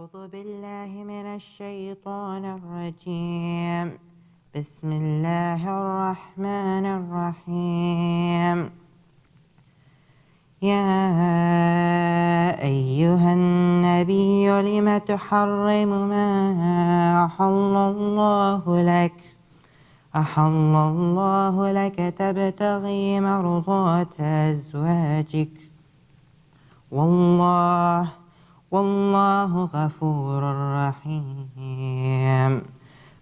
أعوذ بالله من الشيطان الرجيم. بسم الله الرحمن الرحيم. يا أيها النبي لم تحرم ما أحل الله لك تبتغي مرضات أزواجك والله غفور رحيم.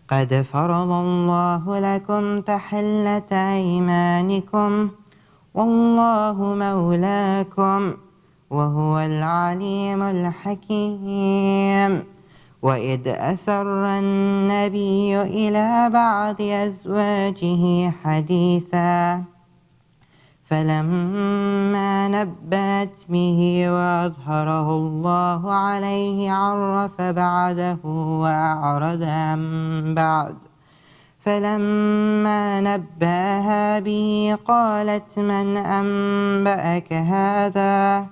قد فرض الله لكم تحلة أيمانكم والله مولاكم وهو العليم الحكيم. وإذ أسر النبي إلى بعض أزواجه حديثا فلما نبأت به وأظهره الله عليه عرف بعده وأعرض عن بعد. فلما نبأها به قالت من أنبأك هذا؟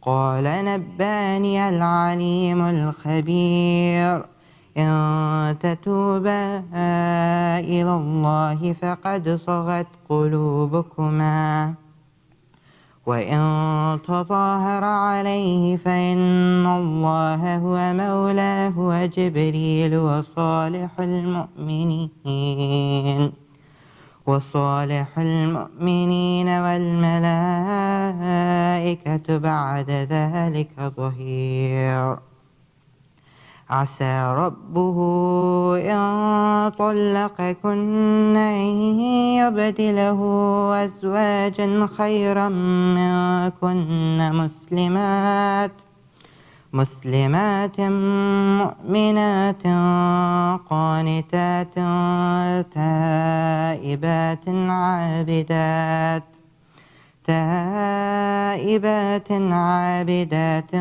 قال نبأني العليم الخبير. إن تتوبا إلى الله فقد صغت قلوبكما وإن تظاهر عليه فإن الله هو مولاه وجبريل وصالح المؤمنين والملائكة بعد ذلك ظهير. عسى ربه إن طلقكن أن يبدله أزواجا خيرا منكن مسلمات مؤمنات قانتات تائبات عابدات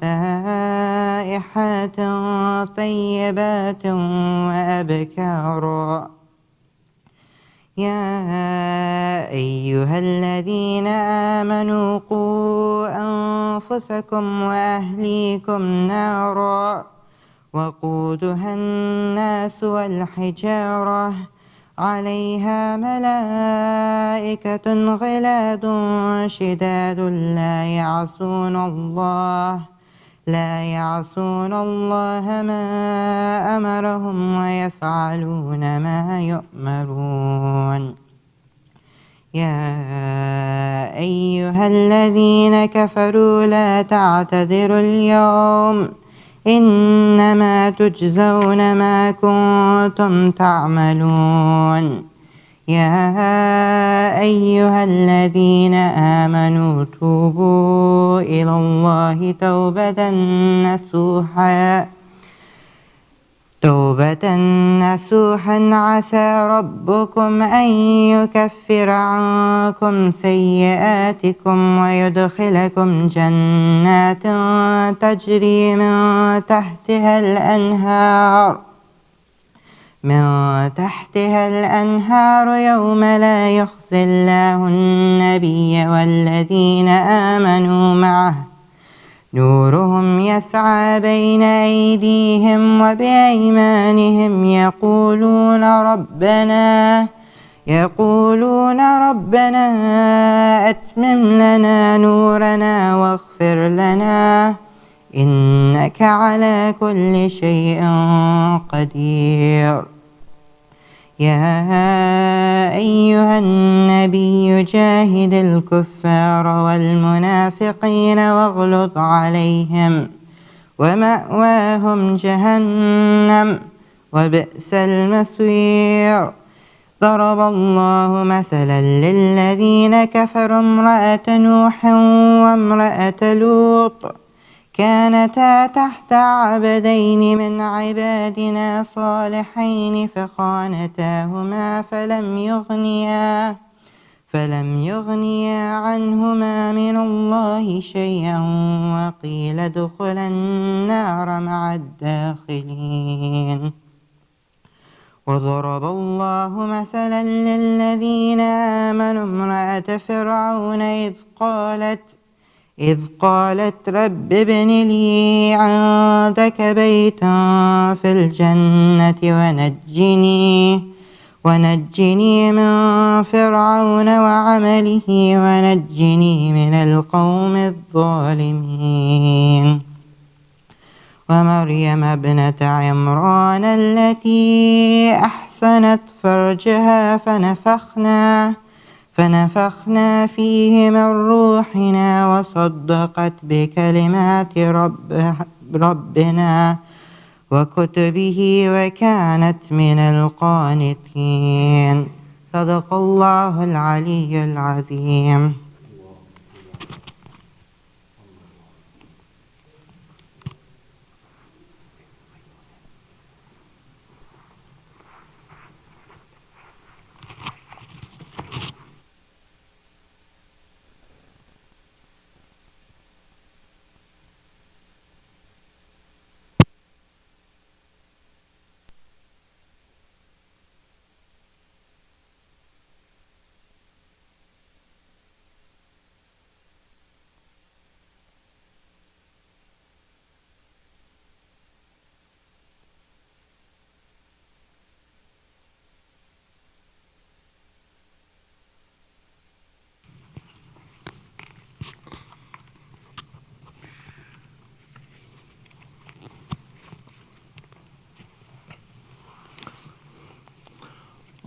سائحات طيبات وأبكارا. يا أيها الذين آمنوا قوا أنفسكم وأهليكم نارا وقودها الناس والحجارة عليها ملائكة غلاظ شداد لا يعصون الله ما أمرهم ويفعلون ما يؤمرون. يا أيها الذين كفروا لا تعتذروا اليوم إنما تجزون ما كنتم تعملون. يا أيها الذين آمنوا توبوا إلى الله توبة نصوحا عسى ربكم أن يكفر عنكم سيئاتكم ويدخلكم جنات تجري من تحتها الأنهار يوم لا يخزي الله النبي والذين آمنوا معه نورهم يسعى بين أيديهم وبأيمانهم يقولون ربنا أتمم لنا نورنا واغفر لنا إنك على كل شيء قدير. يا أيها النبي جاهد الكفار والمنافقين واغلظ عليهم ومأواهم جهنم وبئس المصير. ضرب الله مثلا للذين كفروا امرأة نوح وامرأة لوط كانتا تحت عبدين من عبادنا صالحين فخانتاهما فلم يغنيا عنهما من الله شيئا وقيل ادخلا النار مع الداخلين. وضرب الله مثلا للذين آمنوا امرأة فرعون إذ قالت رب ابن لي عندك بيتا في الجنة ونجني من فرعون وعمله ونجني من القوم الظالمين. ومريم ابنة عمران التي أحسنت فرجها فنفخنا فيه من روحنا وصدقت بكلمات ربنا وكتبه وكانت من القانتين. صدق الله العلي العظيم.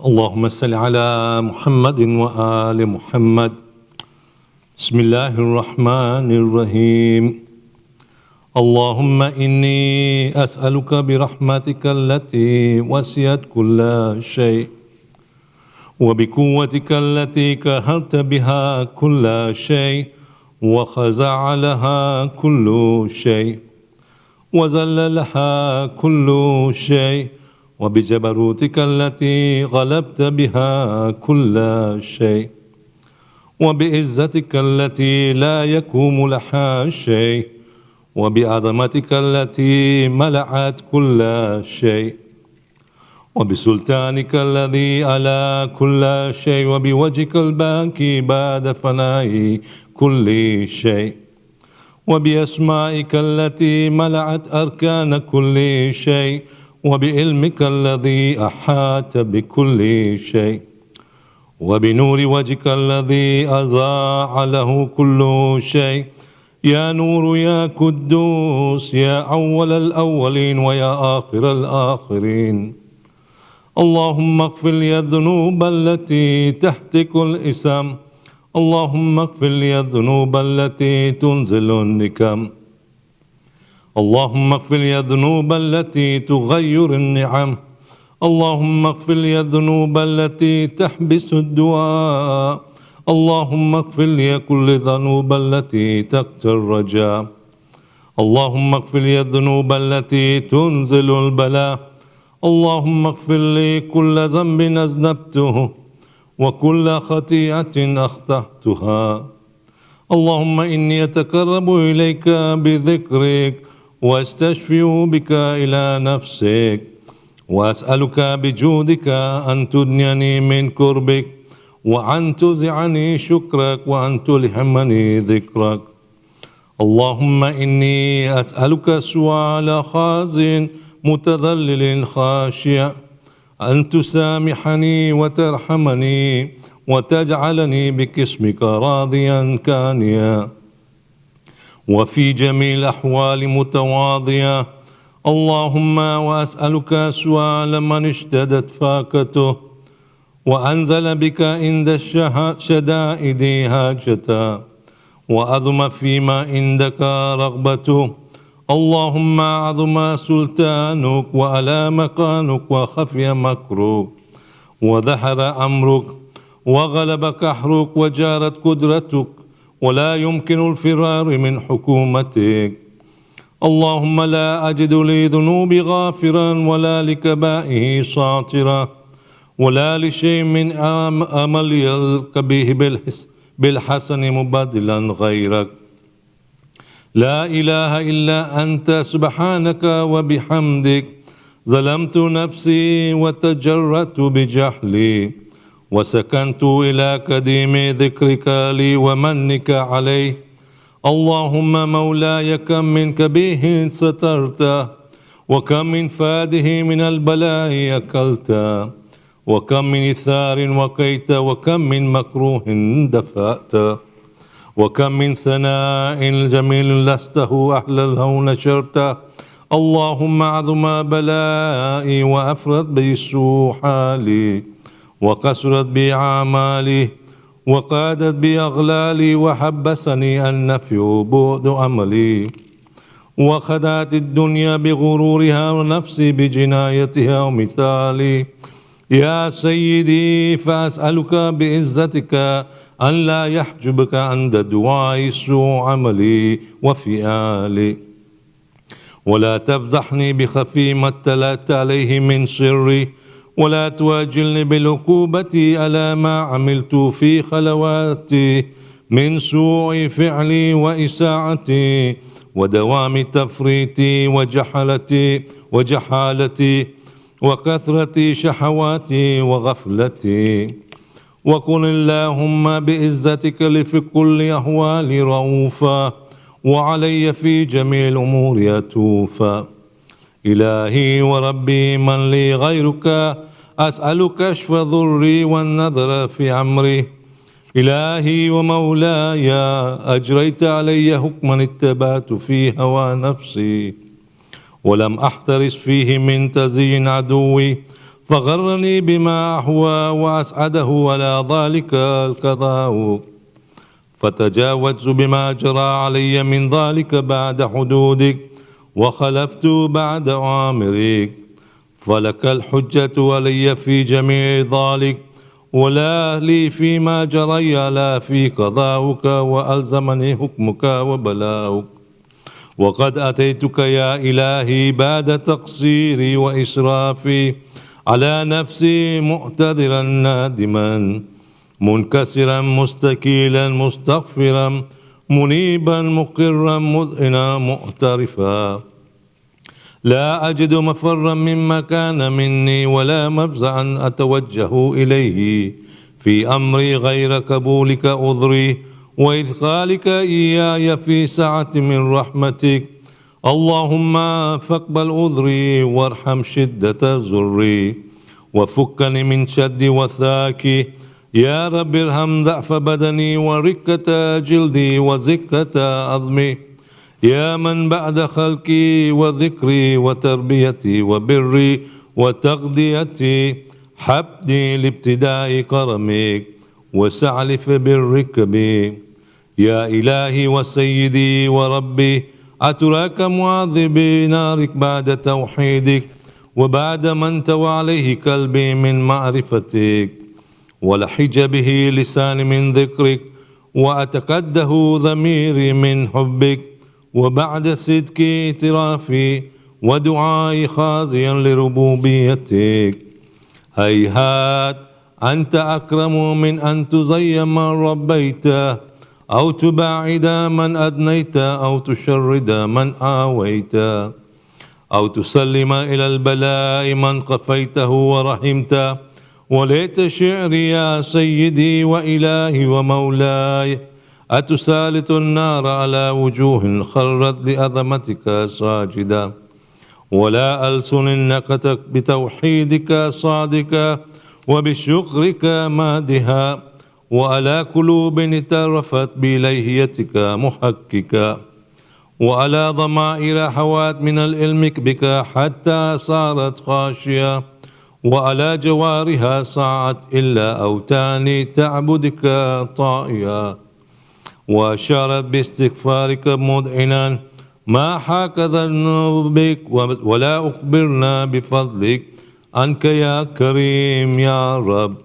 اللهم صل على محمد وآل محمد. بسم الله الرحمن الرحيم. اللهم إني أسألك برحمتك التي وسعت كل شيء وبقوتك التي قهرت بها كل شيء وخضع لها كل شيء وذل لها كل شيء وبجبروتك التي غلبت بها كل شيء وبعزتك التي لا يقوم لها شيء وبعظمتك التي ملأت كل شيء وبسلطانك الذي على كل شيء وبوجهك الباقي بعد فناء كل شيء وبأسمائك التي ملأت أركان كل شيء وبعلمك الذي أحاط بكل شيء وبنور وجهك الذي أضاء له كل شيء. يا نور يا قدوس يا أول الأولين ويا آخر الآخرين. اللهم اغفر لي الذنوب التي تحتك الإثم. اللهم اغفر لي الذنوب التي تنزل النكم. اللهم اغفر لي الذنوب التي تغير النعم. اللهم اغفر لي الذنوب التي تحبس الدعاء. اللهم اغفر لي كل الذنوب التي تقتل الرجاء. اللهم اغفر لي الذنوب التي تنزل البلاء. اللهم اغفر لي كل ذنب أذنبته وكل خطيئة أخطأتها. اللهم إني أتقرب إليك بذكرك واستشفي بك إلى نفسك وأسألك بجودك أن تدنيني من كربك وأن تزعني شكرك وأن تلهمني ذكرك. اللهم إني أسألك سؤال خازن متذلل خاشع أن تسامحني وترحمني وتجعلني باسمك راضيا كانيا وفي جميع الأحوال متواضيا. اللهم وأسألك سؤال من اشتدت فاقته وأنزل بك عند الشدائد حاجته وأظم فيما عندك رغبته. اللهم عظم سلطانك وعلى مكانك وخفي مكرك وظهر أمرك وغلب قهرك وجارت قدرتك ولا يمكن الفرار من حكومتك. اللهم لا أجد لي ذنوبي غافرا ولا لكبائه ساطرا ولا لشيء من عملي القبيح بالحسن مبدلا غيرك. لا إله إلا أنت سبحانك وبحمدك ظلمت نفسي وتجرأت بجهلي وسكنت إلى قديم ذكرك لي ومنك علي. اللهم مولاي كم من كبيه سترته، وكم من فاده من البلاء أكلته، وكم من إثار وقيت، وكم من مكروه دفأت، وكم من ثناء جميل لسته أهل له نشرته. اللهم عظم بلائي وأفرد بي السوء حالي، وكسرت بي أعمالي، وقادت بي أغلالي، وحبسني النفي بعد أملي، وخدعت الدنيا بغرورها ونفسي بجنايتها ومثالي. يا سيدي فأسألك بعزتك أن لا يحجبك عند دعاء سوء عملي وفعالي، ولا تفضحني بخفي ما اطلعت عليه من سري، ولا تواجلني بالعقوبة على ما عملت في خلواتي من سوء فعلي وإساءتي ودوام تفريطي وجحالتي وكثرة شهواتي وغفلتي. وكن اللهم بعزتك لي في كل أحوالي رؤوفا، وعلي في جميع الأمور أتوفا. إلهي وربي من لي غيرك، أسأل كشف ضري والنظر في أمري. إلهي ومولاي أجريت علي حكما اتبعت في هوى نفسي، ولم أحترس فيه من تزيين عدوي، فغرني بما أهوى وأسعده على ذلك القضاء، فتجاوزت بما جرى علي من ذلك بعد حدودك، وخلفت بعد أوامرك، فلك الحجة علي في جميع ذلك، ولا لي فيما جري لا في قضاؤك، وألزمني حكمك وبلاؤك. وقد أتيتك يا إلهي بعد تقصيري وإسرافي على نفسي معتذرا نادما منكسرا مستكيلا مستغفرا منيبا مقرا مذعنا معترفا، لا أجد مفرا مما كان مني ولا مفزعا أتوجه إليه في أمري غير قبولك عذري وإدخالك إياي في سعة من رحمتك. اللهم فاقبل عذري وارحم شدة زري، وفكني من شد وثاكي. يا رب ارحم ضعف بدني وركة جلدي وزكة عظمي. يا من بعد خلقي وذكري وتربيتي وبري وتغذيتي حبني لابتداء كرمك وسعلف برك بي. يا إلهي وسيدي وربي، أتراك معذبي نارك بعد توحيدك، وبعد ما انتوى عليه قلبي من معرفتك، ولحج به لساني من ذكرك، وأتقده ضميري من حبك، وبعد صدق اعترافي ودعائي خاضيا لربوبيتك. هيهات أنت أكرم من أن تزي من ربيته، أو تباعد من أدنيت، أو تشرد من آويت، أو تسلم إلى البلاء من قفيته ورحمته. وليت شعري يا سيدي وإلهي ومولاي أتسالط النار على وجوه خرت لعظمتك ساجدا، ولا ألسن نقتك بتوحيدك صادقا وبشكرك مادها، وعلى قلوب اترفت بإلهيتك محققا، وعلى ضمائر حوات من العلم بك حتى صارت خاشية، وعلى جوارها صاعت إلا أوتان تعبدك طائعا، وأشارت باستغفارك مذعنا ما حاك ذنوب بك، ولا أخبرنا بفضلك عنك يا كريم يا رب.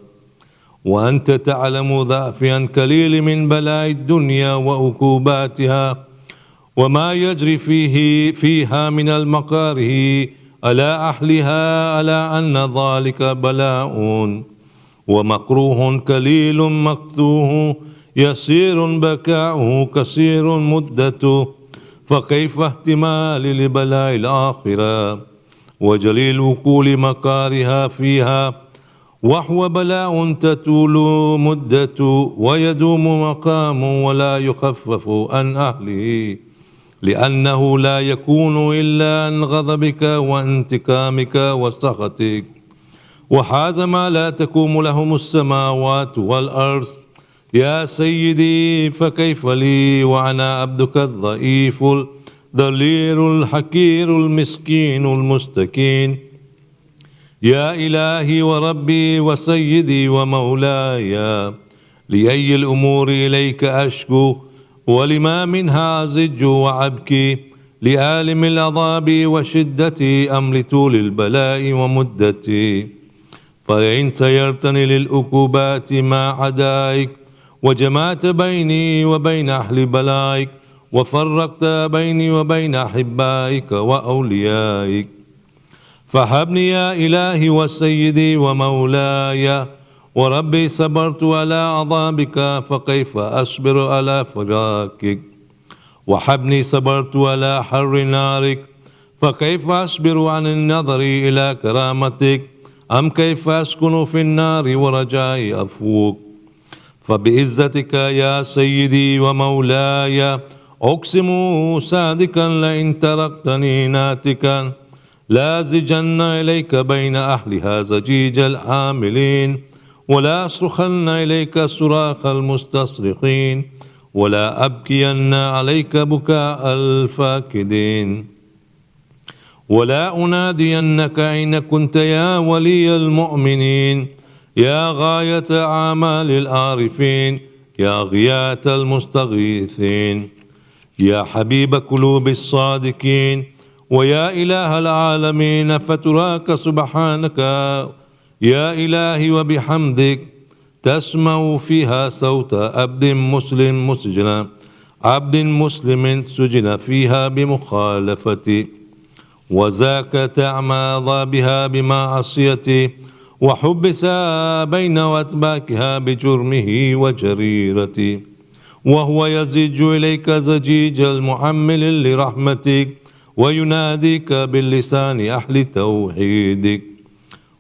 وأنت تعلم ضعفي عن قليل من بلاء الدنيا وعقوباتها، وما يجري فيها من المكاره على أهلها، على أن ذلك بلاء ومكروه قليل مكتوه يسير بكاؤه كثير مدته، فكيف احتمال لبلاء الآخرة وجليل وقول مكارها فيها، وهو بلاء تطول مدة ويدوم مقام ولا يخفف عن أهله، لأنه لا يكون إلا عن غضبك وانتقامك وسخطك. وهذا ما لا تقوم لهم السماوات والأرض يا سيدي، فكيف لي وأنا عبدك الضعيف الذليل الحقير المسكين المستكين. يا إلهي وربي وسيدي ومولاي، لأي الأمور إليك أشكو، ولما منها أزج وأبكي، لآلم العذاب وشدة أم لطول البلاء ومدتي. فإن سيرتني للعقوبات ما عدائك، وجمعت بيني وبين أهل بلائك، وفرقت بيني وبين أحبائك وأوليائك، فهبني يا إلهي وسيدي ومولاي وربي، صبرت على عذابك فكيف أصبر على فراقك، وحبني صبرت على حر نارك فكيف أصبر عن النظر إلى كرامتك، أم كيف أسكن في النار ورجاء عفوك. فبعزتك يا سيدي ومولاي أقسم صادقا، لئن تركتني ناتكا لازجن إليك بين أهلها زجيج العاملين، ولا أصرخن إليك صراخ المستصرخين، ولا أبكين عليك بكاء الفاكدين، ولا أنادينك أين كنت يا ولي المؤمنين، يا غاية أعمال العارفين، يا غياث المستغيثين، يا حبيب قلوب الصادقين، ويا إله العالمين. فتراك سبحانك يا إلهي وبحمدك تسمع فيها صوت عبد مسلم سجن فيها بمخالفتي، وذاك تعمى بها بمعصيتي، وحبس بين أتباكها بجرمه وجريرتي، وهو يزج إليك زجيج المحمل لرحمتك، ويناديك باللسان أهل توحيدك،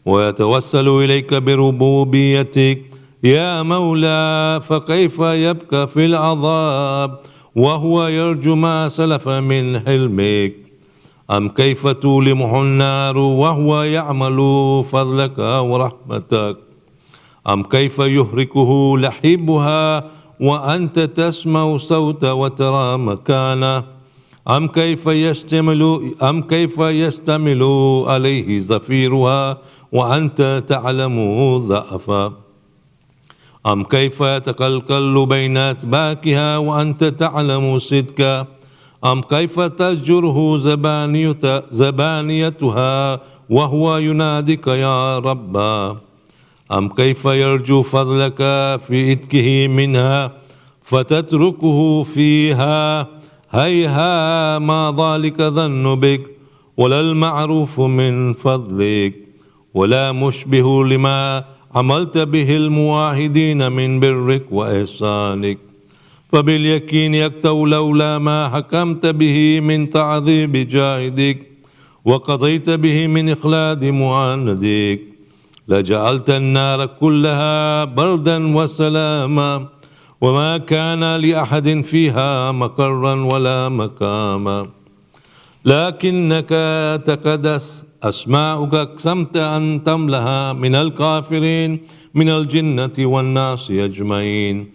ويتوسل إليك بربوبيتك يا مولى. فكيف يبكى في العذاب وهو يرجو ما سلف من حلمك، أم كيف تولمه النار وهو يعمل فضلك ورحمتك، أم كيف يهركه لحيبها وأنت تسمع صوت وترى مكانه، أم كيف يشتمل عليه زفيرها وأنت تعلم ضعفا، أم كيف يتقلقل بين أتباكها وأنت تعلم صدقا، أم كيف تزجره زبانيتها وهو يناديك يا رب، أم كيف يرجو فضلك في إتكه منها فتتركه فيها. هيها ما ذلك ظن بك، ولا المعروف من فضلك، ولا مشبه لما عملت به المواحدين من برك وإحسانك. فباليقين يكتو لولا ما حكمت به من تعذيب جاهدك، وقضيت به من إخلاد معاندك، لجعلت النار كلها بردا وسلاما، وما كان لأحد فيها مقرا ولا مقاما. لكنك تقدس أسماؤك أقسمت أن تملها من الكافرين من الجنة والناس أجمعين،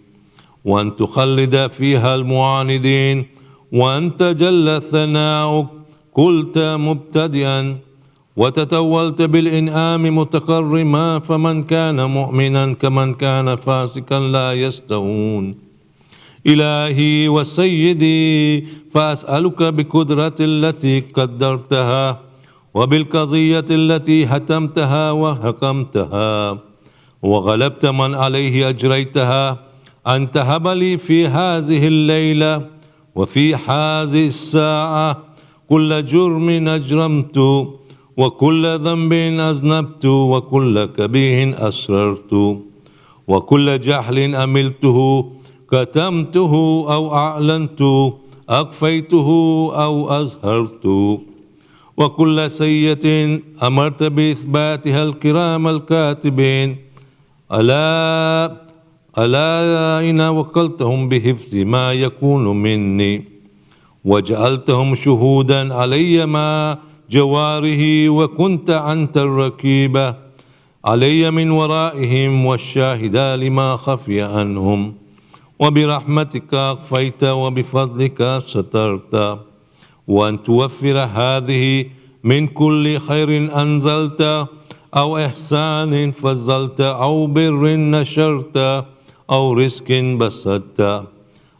وأن تخلد فيها المعاندين، وأن تجل ثناؤك قلت مبتدئا، وتتولت بالإنعام متكرما، فمن كان مؤمنا كمن كان فاسقا لا يستوون. إلهي وسيدي، فأسألك بقدرة التي قدرتها، وبالقضية التي حتمتها وحكمتها وغلبت من عليه أجريتها، أن تهب لي في هذه الليلة وفي هذه الساعة كل جرم أجرمت، وكل ذنب أذنبت، وكل كبيه أسررت، وكل جهل أملته، كتمته أو أعلنت، أخفيته أو أظهرت، وكل سيئة أمرت بإثباتها الكرام الكاتبين. ألا إن وكلتهم بحفظ ما يكون مني، وجعلتهم شهودا علي مع جواره، وكنت أنت الرقيب علي من ورائهم والشاهد لما خفي عنهم. وبرحمتك أخفيت وبفضلك سترت، وأن توفر هذه من كل خير أنزلت، أو إحسان فضلت، أو بر نشرت، أو رزق بسطت،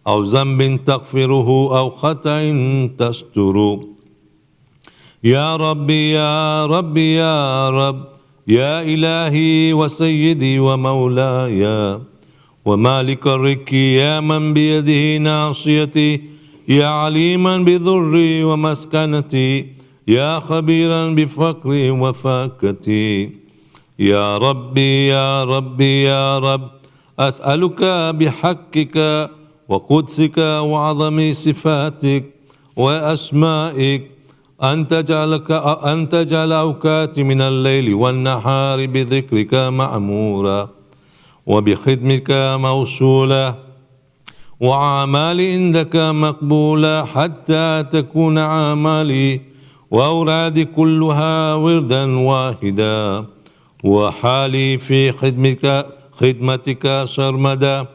أو ذنب تغفره، أو خطأ تستر. يا ربي يا ربي يا رب، يا إلهي وسيدي ومولاي ومالك الرك، يا من بيده ناصيتي، يا عليما بضري ومسكنتي، يا خبيرا بفقري وفاكتي. يا ربي يا ربي يا رب، أسألك بحقك وقدسك وعظم صفاتك وأسمائك أن تجعل أوقاتي من الليل والنهار بذكرك معمورا، وبخدمك موصولا، وأعمالي عندك مقبولة، حتى تكون أعمالي وأورادي كلها وردا واحدا، وحالي في خدمتك سرمدا.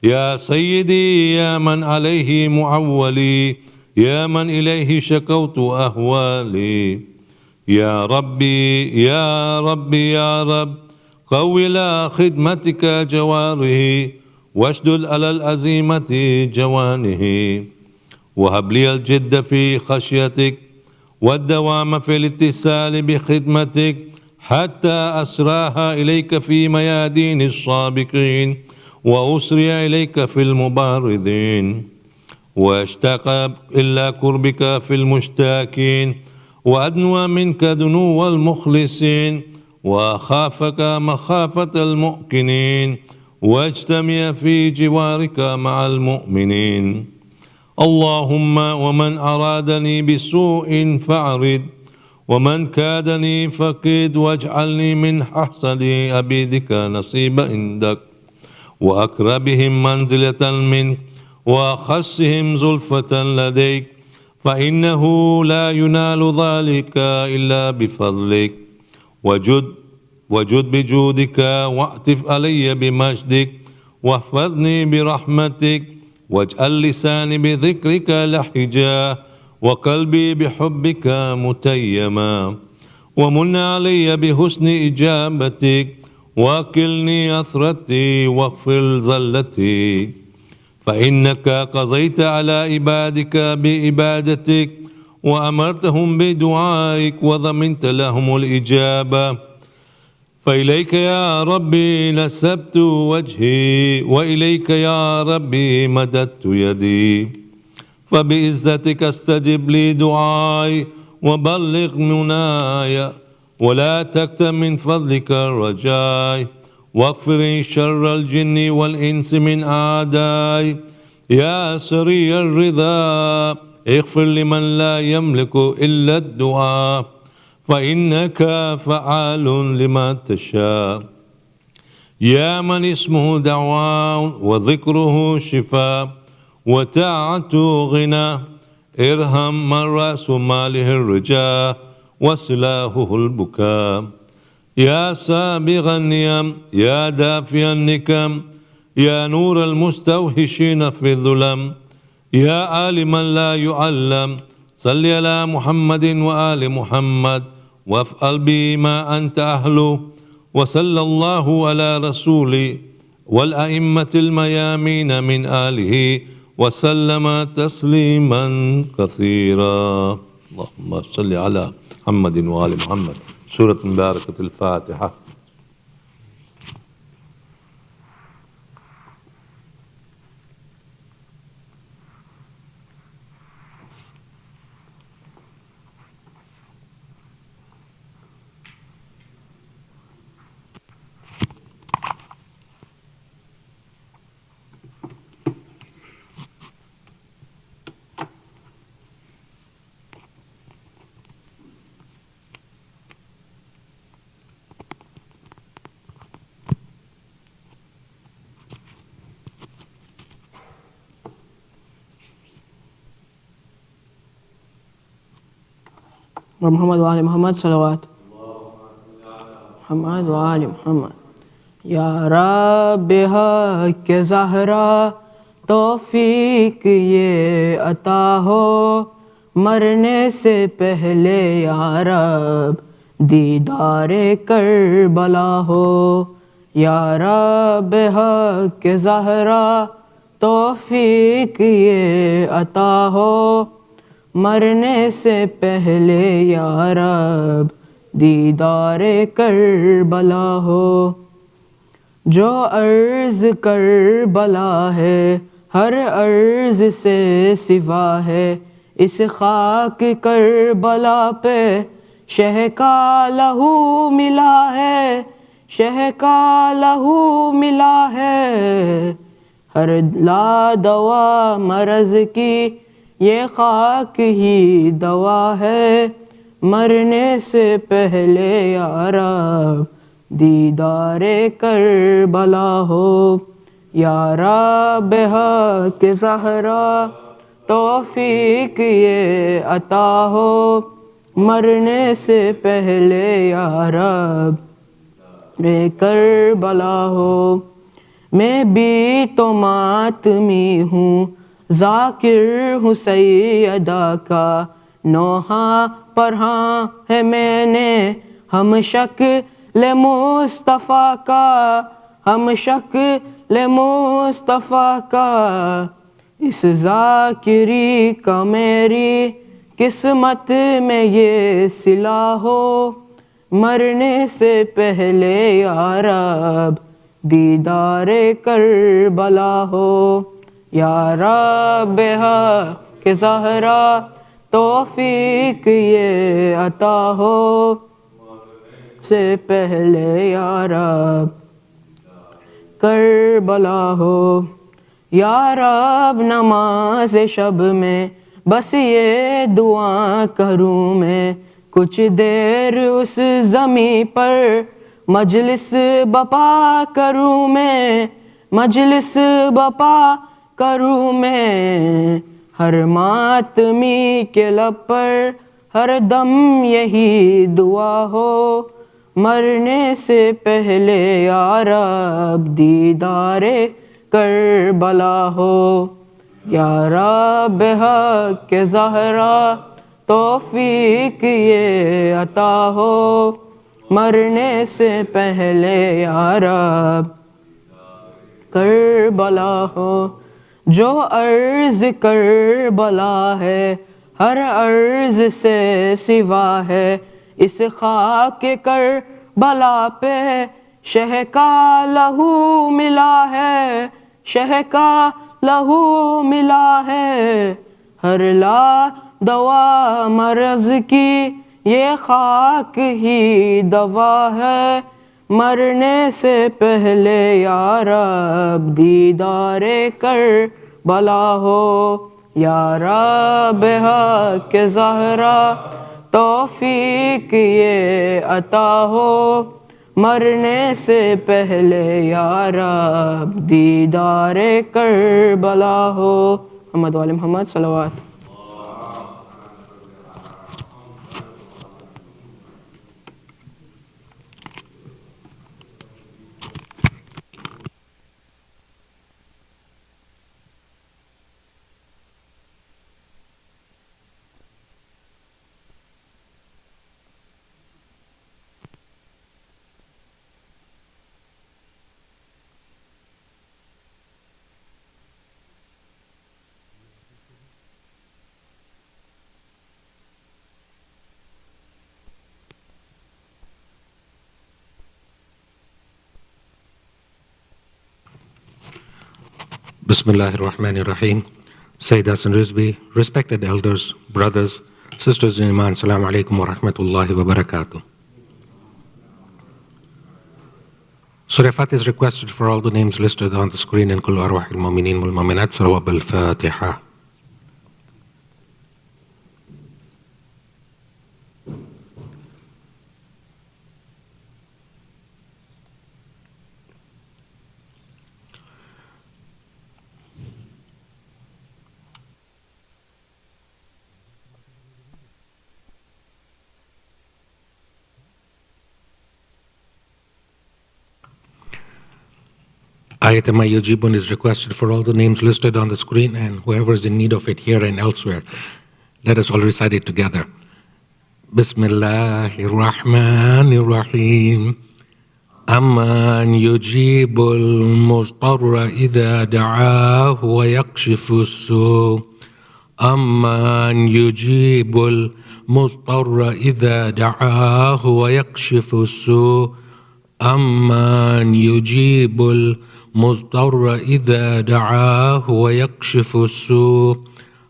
يا سيدي يا من عليه معولي، يا من إليه شكوت أهوالي. يا ربي يا ربي يا رب، قوي لا خدمتك جواره، واشدد على الأزيمة جوانه، وهب لي الجد في خشيتك والدوام في الاتصال بخدمتك، حتى أسراها إليك في ميادين السابقين، وأسري إليك في المبارزين، واشتاق إلا قربك في المشتاكين، وأدنو منك دنو المخلصين، وأخافك مخافة المؤمنين، واجتمع في جوارك مع المؤمنين. اللهم ومن أرادني بسوء فأعرض، ومن كادني فقد، واجعلني من أحسن عبيدك نصيبا عندك، وأقربهم منزلة منك، وأخصهم زلفة لديك، فإنه لا ينال ذلك إلا بفضلك. وجد بجودك، واعطف علي بمجدك، واحفظني برحمتك، واجعل لساني بذكرك لحجا، وقلبي بحبك متيما، ومن علي بحسن إجابتك، واكلني أثرتي واغفر زلتي. فإنك قضيت على عبادك بإبادتك، وأمرتهم بدعائك، وضمنت لهم الإجابة. فإليك يا ربي نسبت وجهي، وإليك يا ربي مددت يدي، فبعزتك استجب لي دعائي، وبلغ مناي، ولا تكتم من فضلك الرجاء، واغفر شر الجن والإنس من أعدائي. يا سري الرضا، اغفر لمن لا يملك إلا الدعاء، فإنك فعال لما تشاء. يا من اسمه دعاء وذكره شفاء وطاعته غنى، ارحم من رأس ماله الرجاء وسلاحه البكاء. يا سابغ النعم، يا دافع النكم، يا نور المستوحشين في الظلم، يا عالما لا يعلم، صل على محمد وآل محمد، وافعل بما أنت أهله. وصلى الله على رسوله والأئمة الميامين من آله وسلم تسليما كثيرا. اللهم صل على محمد وآل محمد. سورة مباركة الفاتحة. محمد وآل محمد صلوات محمد وآل محمد. یا رب حق زہرا توفیق یہ عطا ہو مرنے سے پہلے یا رب دیدار کربلا ہو. یا رب حق زہرا توفیق یہ عطا ہو مرنے سے پہلے یا رب دیدار کربلا ہو. جو عرض کربلا ہے ہر عرض سے سوا ہے اس خاک کربلا پہ شہ کا لہو ملا ہے شہ کا لہو ملا ہے. ہر لا دوا مرض کی یہ خاک ہی دوا ہے مرنے سے پہلے یا رب دیدار کربلا ہو. یا رب حق زہرا توفیق یہ عطا ہو مرنے سے پہلے یا رب کربلا ہو. میں بھی تو ماتمی ہوں ذاکر ہوں سیدہ کا نوحہ پڑھا ہے میں نے ہم شکل مصطفیٰ کا ہم شکل مصطفیٰ کا. اس ذاکری کا میری قسمت میں یہ صلہ ہو مرنے سے پہلے یا رب دیدار کربلا ہو. یا رب حق زہرا توفیق یہ عطا ہو سے پہلے یا رب کربلا ہو. یا رب نماز شب میں بس یہ دعا کروں میں کچھ دیر اس زمیں پر مجلس بپا کروں میں مجلس بپا کروں میں. ہر ماتمی کے لب پر ہر دم یہی دعا ہو مرنے سے پہلے یا رب دیدار کربلا ہو. یا رب حق زہرا توفیق یہ عطا ہو مرنے سے پہلے یا رب کربلا ہو. جو عرض کربلا ہے ہر عرض سے سوا ہے اس خاک کربلا پہ شہ کا لہو ملا ہے شہ کا لہو ملا ہے. ہر لا دوا مرض کی یہ خاک ہی دوا ہے مرنے سے پہلے یا رب دیدار کربلا ہو. یا رب حق زہرا توفیق یہ عطا ہو مرنے سے پہلے یا رب دیدار کربلا ہو. محمد وآل محمد صلوات. Bismillahir Rahmanir Rahim. Sayyid Hasan Rizvi, respected elders, brothers, sisters in Iman, Assalamu alaikum wa rahmatullahi wa barakatuh. Surah Fatih is requested for all the names listed on the screen in Kullu Arwahil Mu'mineen wal Mu'minat. Salawat al-Fatiha. Ayatama Yujibun is requested for all the names listed on the screen and whoever is in need of it here and elsewhere. Let us all recite it together. Bismillahir Rahmanir Rahim. Amman yujibul mustarra idha da'ahu wa yakshifu su. Amman yujibul mustarra idha da'ahu wa yakshifu su. Amman yujibul mustarra idha da'ahu wa yakshifu su.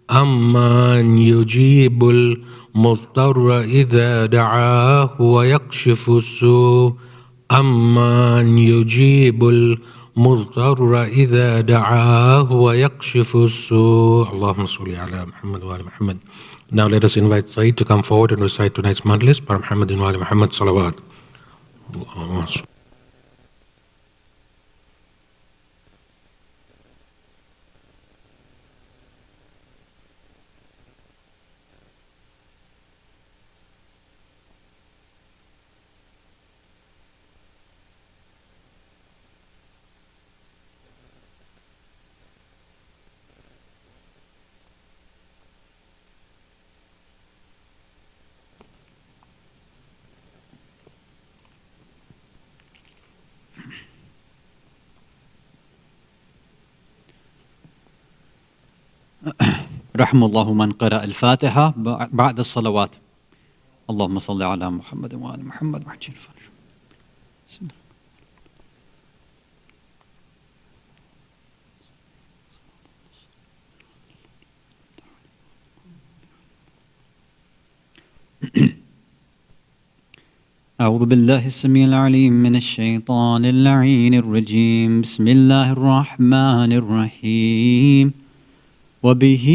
Amman yujibul mustarra idha da'ahu wa yakshifu su. Amman yujibul mustarra idha da'ahu wa yakshifu su. Allahumma salli ala Muhammad wa ala Muhammad. Now let us invite Sayyid to come forward and recite tonight's majlis. Par Muhammadin wa ala Muhammad salawat. Allahumma salli. رحم الله من قرأ الفاتحة بعد الصلوات. اللهم صل على محمد وآل محمد وعجل فرجهم. بسم الله. أعوذ بالله السميع العليم من الشيطان اللعين الرجيم. بسم الله الرحمن الرحيم. وبه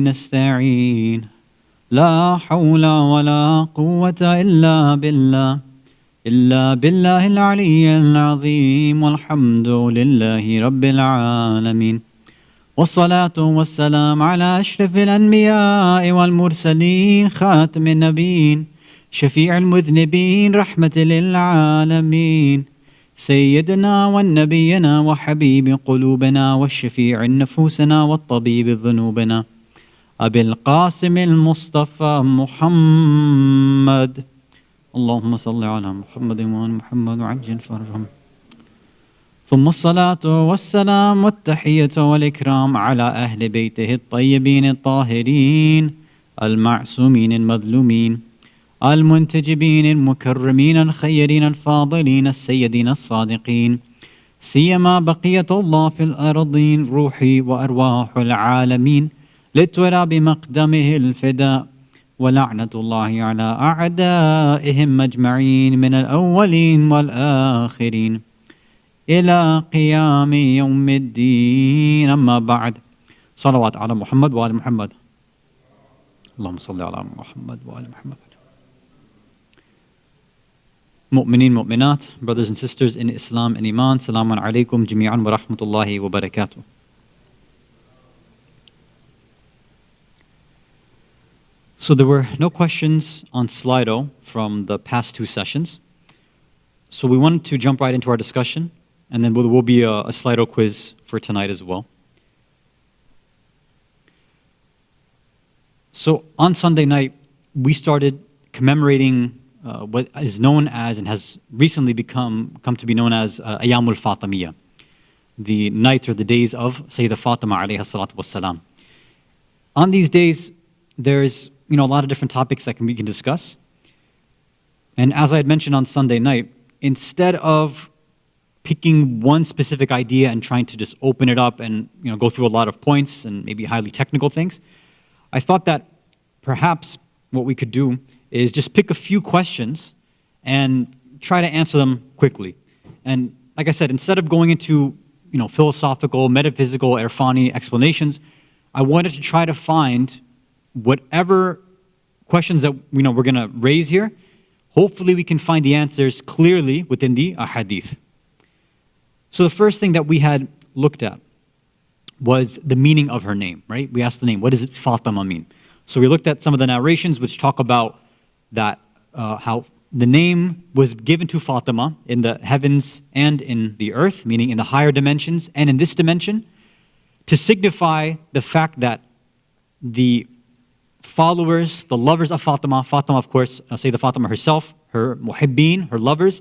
نستعين. لا حول ولا قوة إلا بالله العلي العظيم. والحمد لله رب العالمين. والصلاة والسلام على أشرف الأنبياء والمرسلين خاتم النبيين شفيع المذنبين رحمة للعالمين سيدنا والنبينا وحبيب قلوبنا والشفيع نفوسنا والطبيب ذنوبنا أبي القاسم المصطفى محمد. اللهم صل على محمد وآل محمد وعجل فرجهم. ثم الصلاة والسلام والتحية والإكرام على أهل بيته الطيبين الطاهرين المعصومين المظلومين المنتجبين المكرمين الخيرين الفاضلين السيدين الصادقين سيما بقية الله في الأرضين روحي وأرواح العالمين لترى بمقدمه الفداء ولعنة الله على أعدائهم أجمعين من الأولين والآخرين إلى قيام يوم الدين. أما بعد. صلوات على محمد وآل محمد. اللهم صل على محمد وآل محمد. Mu'mineen, mu'minat, brothers and sisters in Islam and Iman, Salamun alaykum jami'an wa rahmatullahi wa barakatuh. So there were no questions on Slido from the past two sessions. So we wanted to jump right into our discussion, and then there will be a Slido quiz for tonight as well. So on Sunday night, we started commemorating what is known as and has recently come to be known as Ayyamul Fatimiyya, the nights or the days of Sayyidah Fatima alayha salatu wassalam. On these days, there's a lot of different topics that we can discuss. And as I had mentioned on Sunday night, instead of picking one specific idea and trying to just open it up and go through a lot of points and maybe highly technical things, I thought that perhaps what we could do is just pick a few questions and try to answer them quickly. And like I said, instead of going into philosophical, metaphysical, irfani explanations, I wanted to try to find whatever questions that we're going to raise here. Hopefully we can find the answers clearly within the ahadith. So the first thing that we had looked at was the meaning of her name, right? We asked the name, what does Fatima mean? So we looked at some of the narrations which talk about that, how the name was given to Fatima in the heavens and in the earth, meaning in the higher dimensions and in this dimension, to signify the fact that the followers, the lovers of Fatima, Fatima of course, Sayyidah Fatima herself, her muhibbeen, her lovers,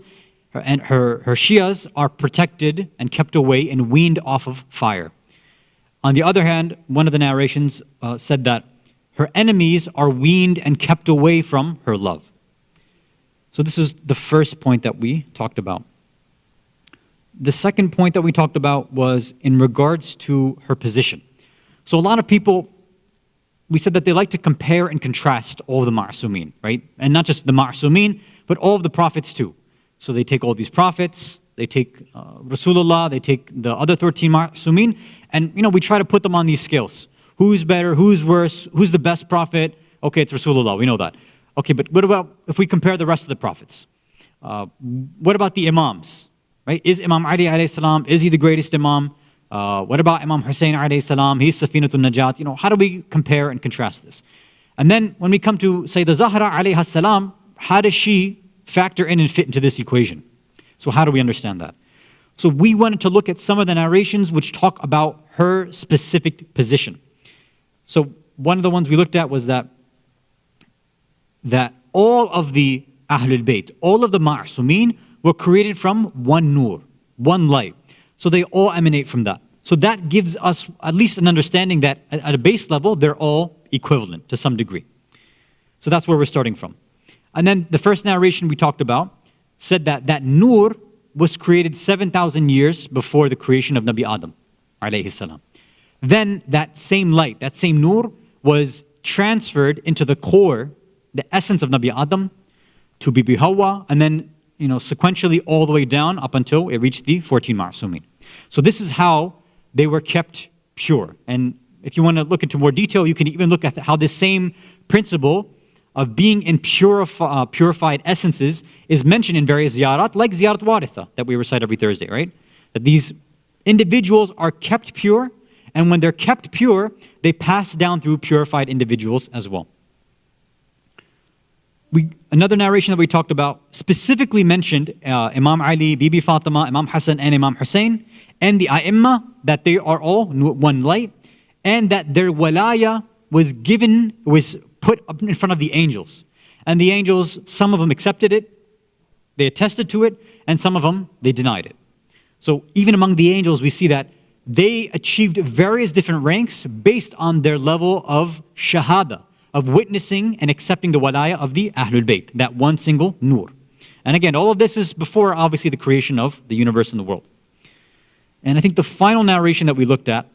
and her Shias are protected and kept away and weaned off of fire. On the other hand, one of the narrations said that her enemies are weaned and kept away from her love. So this is the first point that we talked about. The second point that we talked about was in regards to her position. So a lot of people, we said that they like to compare and contrast all the ma'asumeen, right? And not just the ma'asumeen, but all of the prophets too. So they take all these prophets, they take Rasulullah, they take the other 13 ma'asumeen, and we try to put them on these scales. Who's better, who's worse, who's the best prophet? Okay, it's Rasulullah, we know that. Okay, but what about if we compare the rest of the prophets? What about the imams? Right? Is Imam Ali alayhi salam, is he the greatest imam? What about Imam Hussein alayhi salam? He's Safinatul Najat. How do we compare and contrast this? And then when we come to Sayyidah Zahra alayha salam, how does she factor in and fit into this equation? So how do we understand that? So we wanted to look at some of the narrations which talk about her specific position. So one of the ones we looked at was that all of the Ahlul Bayt, all of the Ma'asumeen were created from one nur, one light. So they all emanate from that. So that gives us at least an understanding that at a base level, they're all equivalent to some degree. So that's where we're starting from. And then the first narration we talked about said that that nur was created 7,000 years before the creation of Nabi Adam alayhi salam. Then that same light, that same nur was transferred into the core, the essence of Nabi Adam to Bibi Hawa, and then sequentially all the way down up until it reached the 14 Ma'asumeen. So this is how they were kept pure. And if you want to look into more detail, you can even look at how this same principle of being in purified essences is mentioned in various ziyarat, like Ziyarat Waritha that we recite every Thursday, right? That these individuals are kept pure, and when they're kept pure, they pass down through purified individuals as well. Another narration that we talked about specifically mentioned Imam Ali, Bibi Fatima, Imam Hasan, and Imam Hussein, and the A'imma, that they are all one light, and that their walaya was put up in front of the angels. And the angels, some of them accepted it, they attested to it, and some of them, they denied it. So even among the angels, we see that they achieved various different ranks based on their level of shahada, of witnessing and accepting the walaya of the Ahlul Bayt, that one single nur. And again, all of this is before, obviously, the creation of the universe and the world. And I think the final narration that we looked at,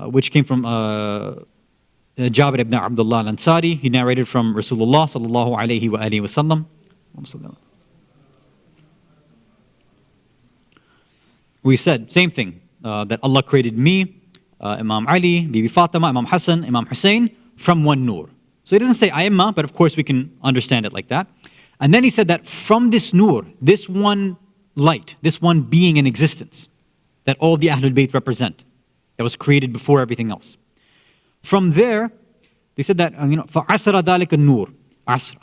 which came from Jabir ibn Abdullah al-Ansari, he narrated from Rasulullah sallallahu alayhi wa alihi wa sallam. We said, same thing, that Allah created me, Imam Ali, Bibi Fatima, Imam Hasan, Imam Hussein, from one nur. So he doesn't say Aimma, but of course we can understand it like that. And then he said that from this nur, this one light, this one being in existence, that all the Ahlul Bayt represent, that was created before everything else. From there, they said that, فَعَسْرَ ذَلِكَ النُّورِ عَسْرَ.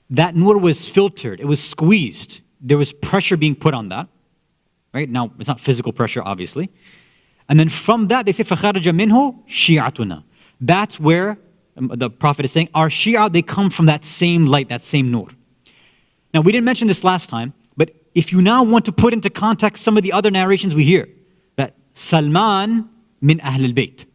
That nur was filtered, it was squeezed. There was pressure being put on that. Right? Now, it's not physical pressure, obviously. And then from that, they say, فَخَرَجَ مِنْهُ شِيعَتُنَا. That's where the Prophet is saying, our Shia, they come from that same light, that same nur. Now, we didn't mention this last time, but if you now want to put into context some of the other narrations we hear, that Salman min Ahl al-Bayt.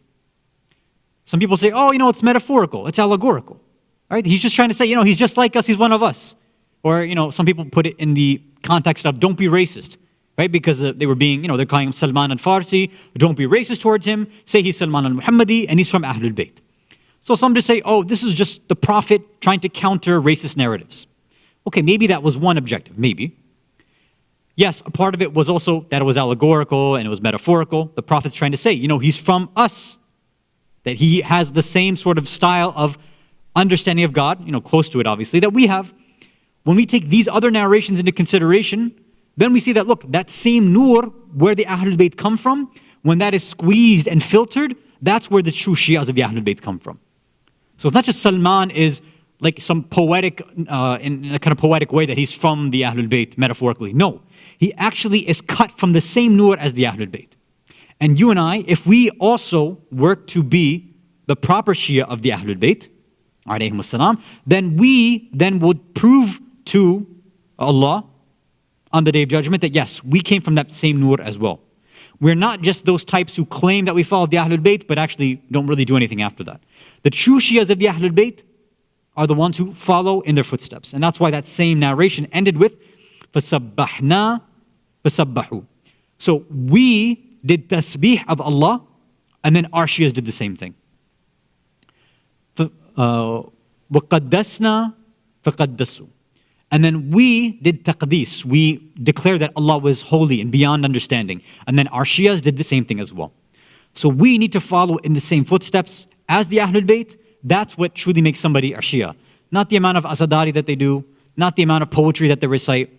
Some people say, it's metaphorical, it's allegorical. Right? He's just trying to say, he's just like us, he's one of us. Or, some people put it in the context of don't be racist. Right? Because they were being, they're calling him Salman al-Farsi, don't be racist towards him, say he's Salman al-Muhammadi, and he's from Ahlul Bayt. So some just say, this is just the Prophet trying to counter racist narratives. Okay, maybe that was one objective, maybe. Yes, a part of it was also that it was allegorical and it was metaphorical. The Prophet's trying to say, he's from us, that he has the same sort of style of understanding of God, close to it obviously, that we have. When we take these other narrations into consideration, then we see that, look, that same nur, where the Ahlul Bayt come from, when that is squeezed and filtered, that's where the true Shias of the Ahlul Bayt come from. So it's not just Salman is like some poetic, in a kind of poetic way that he's from the Ahlul Bayt, metaphorically. No, he actually is cut from the same nur as the Ahlul Bayt. And you and I, if we also work to be the proper Shia of the Ahlul Bayt, alayhim as-salam, then we then would prove to Allah on the Day of Judgment that yes, we came from that same nur as well. We're not just those types who claim that we follow the Ahlul Bayt, but actually don't really do anything after that. The true Shias of the Ahlul Bayt are the ones who follow in their footsteps. And that's why that same narration ended with, فَسَبَّحْنَا فَسَبَّحُوا. So we did tasbih of Allah, and then our Shias did the same thing. وَقَدَّسْنَا فَقَدَّسُوا. And then we did taqdees. We declared that Allah was holy and beyond understanding. And then our Shias did the same thing as well. So we need to follow in the same footsteps as the Ahlul Bayt. That's what truly makes somebody a Shia. Not the amount of azadari that they do, not the amount of poetry that they recite,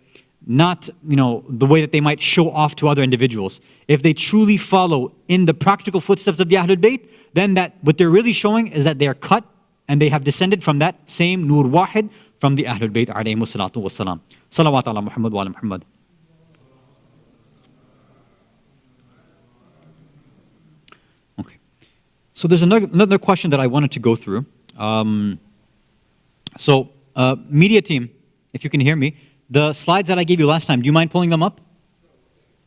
not the way that they might show off to other individuals. If they truly follow in the practical footsteps of the Ahlul Bayt, then what they're really showing is that they are cut and they have descended from that same Nur Wahid from the Ahlul Bayt alayhimu salatu wassalam. Salawat ala Muhammad wa ala Muhammad. Okay. So there's another question that I wanted to go through. Media team, if you can hear me, the slides that I gave you last time, do you mind pulling them up?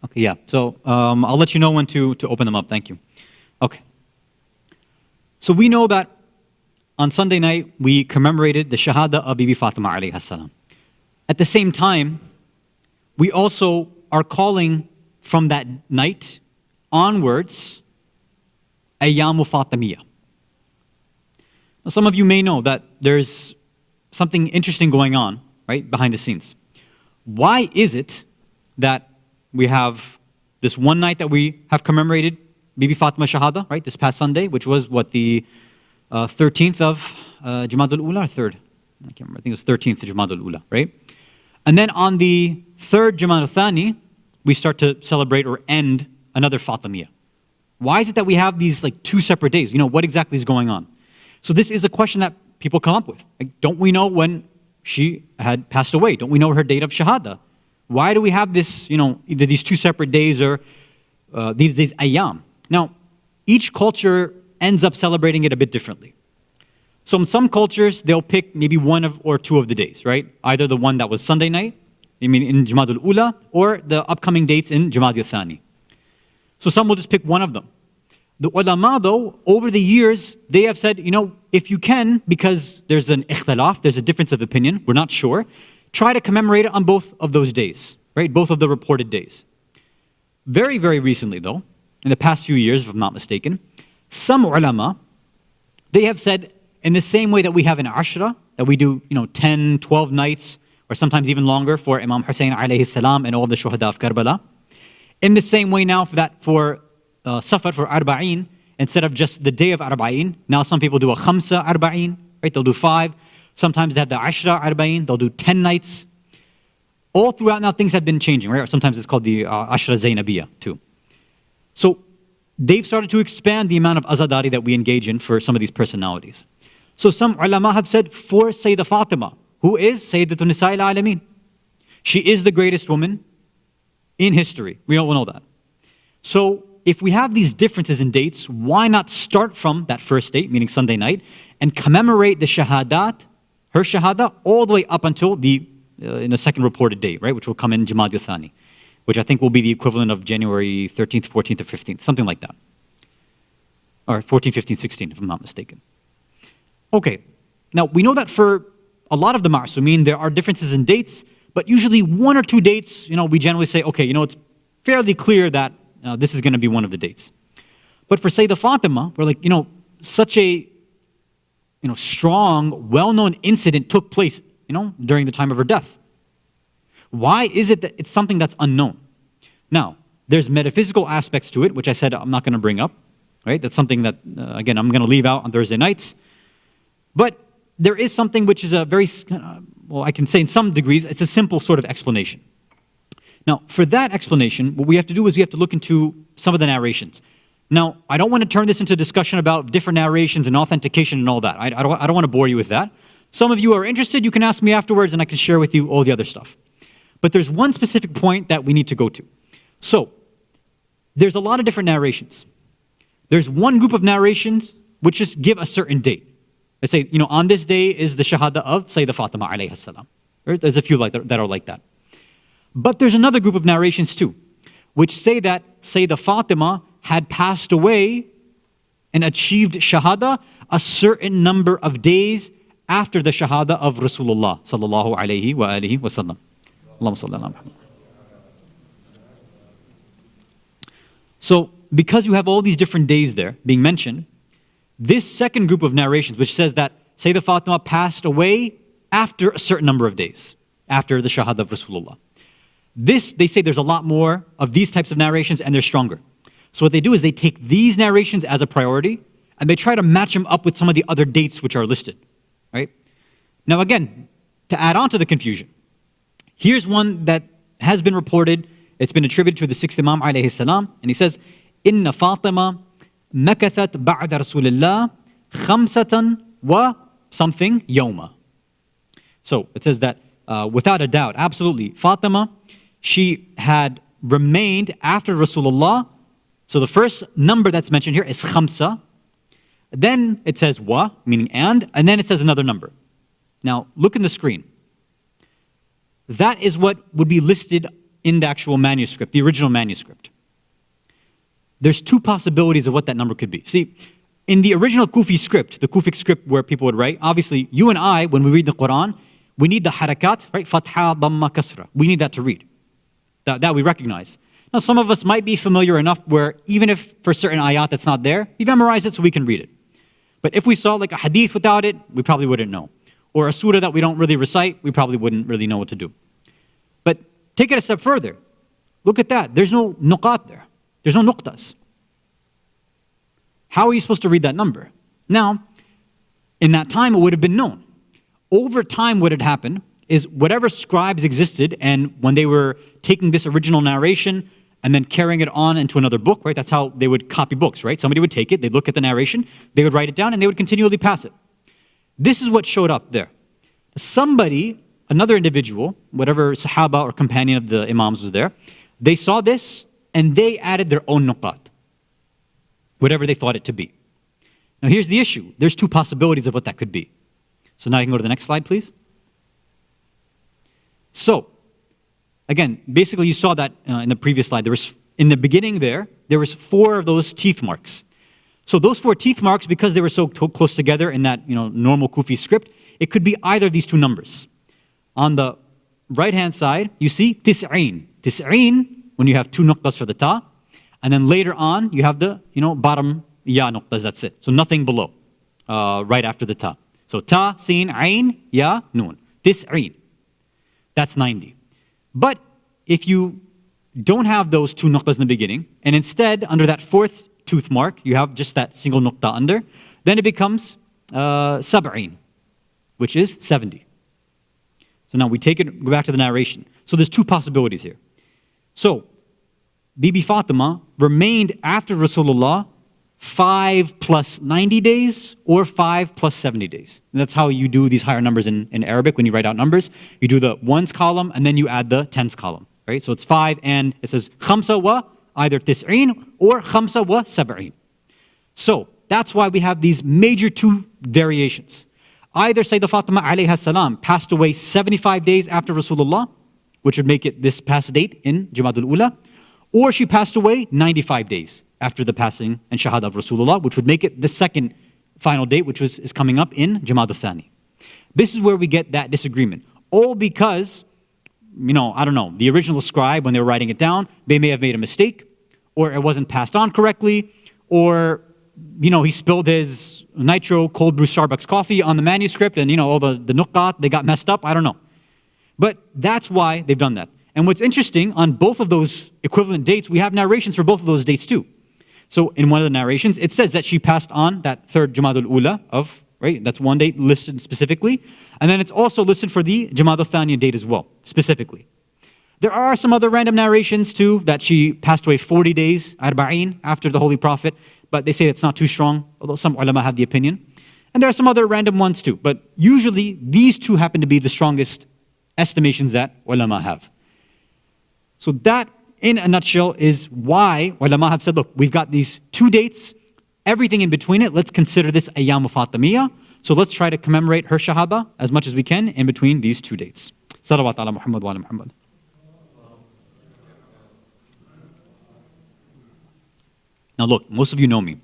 Okay, yeah. So I'll let you know when to open them up. Thank you. Okay. So we know that on Sunday night, we commemorated the Shahada of Bibi Fatima alayha salam. At the same time, we also are calling from that night onwards Ayyamu Fatimiyya. Now, some of you may know that there's something interesting going on, right, behind the scenes. Why is it that we have this one night that we have commemorated Bibi Fatima Shahada, right, this past Sunday, which was the 13th of Jamadi al-Ula, or 3rd? I can't remember. I think it was 13th of Jamadi al-Ula, right? And then on the 3rd Jamadi al-Thani, we start to celebrate or end another Fatimiyya. Why is it that we have these like two separate days? What exactly is going on? So this is a question that people come up with. Like, don't we know when she had passed away? Don't we know her date of Shahada? Why do we have this, either these two separate days or these days ayyam? Now, each culture ends up celebrating it a bit differently. So in some cultures, they'll pick maybe one or two of the days, right? Either the one that was Sunday night, in Jamadi al-Ula, or the upcoming dates in Jamadi al-Thani. So some will just pick one of them. The ulama, though, over the years, they have said, if you can, because there's an ikhtilaf, there's a difference of opinion, we're not sure, try to commemorate it on both of those days, right? Both of the reported days. Very, very recently, though, in the past few years, if I'm not mistaken, some ulama, they have said, in the same way that we have an Ashra, that we do 10, 12 nights, or sometimes even longer for Imam Hussein alayhi salam and all the Shuhada of Karbala, in the same way now for Safar, for Arba'een, instead of just the day of Arba'een, now some people do a Khamsa Arba'een, right? They'll do 5. Sometimes they have the Ashra Arba'een, they'll do 10 nights. All throughout now things have been changing, right? Or sometimes it's called the Ashra Zainabiyya too. So they've started to expand the amount of azadari that we engage in for some of these personalities. So some ulama have said for Sayyidah Fatima, who is Sayyidatun Nisa'il Alameen. She is the greatest woman in history. We all know that. So if we have these differences in dates, why not start from that first date, meaning Sunday night, and commemorate the shahadat, her shahada, all the way up until in the second reported date, right, which will come in Jamadi al-Thani, which I think will be the equivalent of January 13th, 14th, or 15th, something like that. Or 14, 15, 16, if I'm not mistaken. Okay, now we know that for a lot of the Ma'sumin, there are differences in dates, but usually one or two dates, we generally say, okay, it's fairly clear that this is going to be one of the dates. But for Sayyidah Fatima, we're like, such a strong, well-known incident took place, during the time of her death. Why is it that it's something that's unknown? Now, there's metaphysical aspects to it, which I said I'm not going to bring up, right? That's something that, again, I'm going to leave out on Thursday nights. But there is something which is a very, I can say in some degrees, it's a simple sort of explanation. Now, for that explanation, what we have to do is we have to look into some of the narrations. Now, I don't want to turn this into a discussion about different narrations and authentication and all that. I don't want to bore you with that. Some of you are interested, you can ask me afterwards and I can share with you all the other stuff. But there's one specific point that we need to go to. So, there's a lot of different narrations. There's one group of narrations which just give a certain date. Let's say, on this day is the Shahada of Sayyidah Fatima alayhi salam. There's a few that are like that. But there's another group of narrations too, which say that Sayyidah Fatima had passed away and achieved Shahada a certain number of days after the Shahada of Rasulullah sallallahu alayhi wa alihi wa sallam. Allahumma salli ala Muhammad. So, because you have all these different days there being mentioned, this second group of narrations, which says that Sayyidah Fatima passed away after a certain number of days, after the Shahada of Rasulullah. They say there's a lot more of these types of narrations and they're stronger. So what they do is they take these narrations as a priority and they try to match them up with some of the other dates which are listed, right? Now again, to add on to the confusion, here's one that has been reported. It's been attributed to the 6th Imam alayhi salam, and he says, Inna Fatima makathat ba'da Rasulillah khamsatan wa something yawma. So it says that without a doubt, absolutely, Fatima, she had remained after Rasulullah. So the first number that's mentioned here is khamsa. Then it says wa, meaning and then it says another number. Now look in the screen. That is what would be listed in the actual manuscript, the original manuscript. There's two possibilities of what that number could be. See, in the original Kufi script, the Kufic script where people would write, obviously you and I, when we read the Quran, we need the harakat, right? Fatha, dhamma, kasra. We need that to read. That we recognize. Now some of us might be familiar enough where even if for certain ayat that's not there, we memorize it so we can read it. But if we saw like a hadith without it, we probably wouldn't know. Or a surah that we don't really recite, we probably wouldn't really know what to do. But take it a step further. Look at that. There's no nuqat there. There's no nuqtas. How are you supposed to read that number? Now, in that time, it would have been known. Over time, what had happened is whatever scribes existed, and when they were taking this original narration and then carrying it on into another book, right? That's how they would copy books, right? Somebody would take it, they'd look at the narration, they would write it down, and they would continually pass it. This is what showed up there. Somebody, another individual, whatever Sahaba or companion of the Imams was there, they saw this and they added their own nuqat, whatever they thought it to be. Now here's the issue. There's two possibilities of what that could be. So now you can go to the next slide, please. So, again, basically you saw that in the previous slide. There was, in the beginning there was 4 of those teeth marks. So those 4 teeth marks, because they were so close together in that normal Kufi script, it could be either of these 2 numbers. On the right-hand side, you see tis'een. Tis'een, when you have 2 nuqtas for the ta, and then later on, you have the bottom ya nuqtas, that's it. So nothing below, right after the ta. So ta, sin, ain, ya, noon. Tis'een. That's 90. But if you don't have those 2 nuqtas in the beginning, and instead, under that 4th tooth mark, you have just that single nuqta under, then it becomes sab'een, which is 70. So now we take it, go back to the narration. So there's 2 possibilities here. So, Bibi Fatima remained after Rasulullah 5 plus 90 days or 5 plus 70 days. And that's how you do these higher numbers in Arabic when you write out numbers. You do the ones column and then you add the tens column, right? So it's 5 and it says khamsa wa either tis'een or khamsa wa sab'een. So that's why we have these major 2 variations. Either Sayyidah Fatima alayha salam passed away 75 days after Rasulullah, which would make it this past date in Jamadul Ula, or she passed away 95 days after the passing and Shahada of Rasulullah, which would make it the second final date, which is coming up in Jamadul Thani. This is where we get that disagreement. All because, I don't know, the original scribe, when they were writing it down, they may have made a mistake, or it wasn't passed on correctly, or, he spilled his nitro cold brew Starbucks coffee on the manuscript, and, all the nuqat, they got messed up, I don't know. But that's why they've done that. And what's interesting, on both of those equivalent dates, we have narrations for both of those dates too. So in one of the narrations, it says that she passed on that 3rd Jamadul Ula right? That's one date listed specifically. And then it's also listed for the Jamadul Thani date as well, specifically. There are some other random narrations too, that she passed away 40 days, arba'een, after the Holy Prophet, but they say it's not too strong, although some ulama have the opinion. And there are some other random ones too. But usually these two happen to be the strongest estimations that ulama have. So that, in a nutshell, is why ulama have said, look, we've got these two dates, everything in between it, let's consider this Ayyam Fatimiyya. So let's try to commemorate her shahada as much as we can in between these two dates. Salawat ala Muhammad wa ala Muhammad. Now look, most of you know me.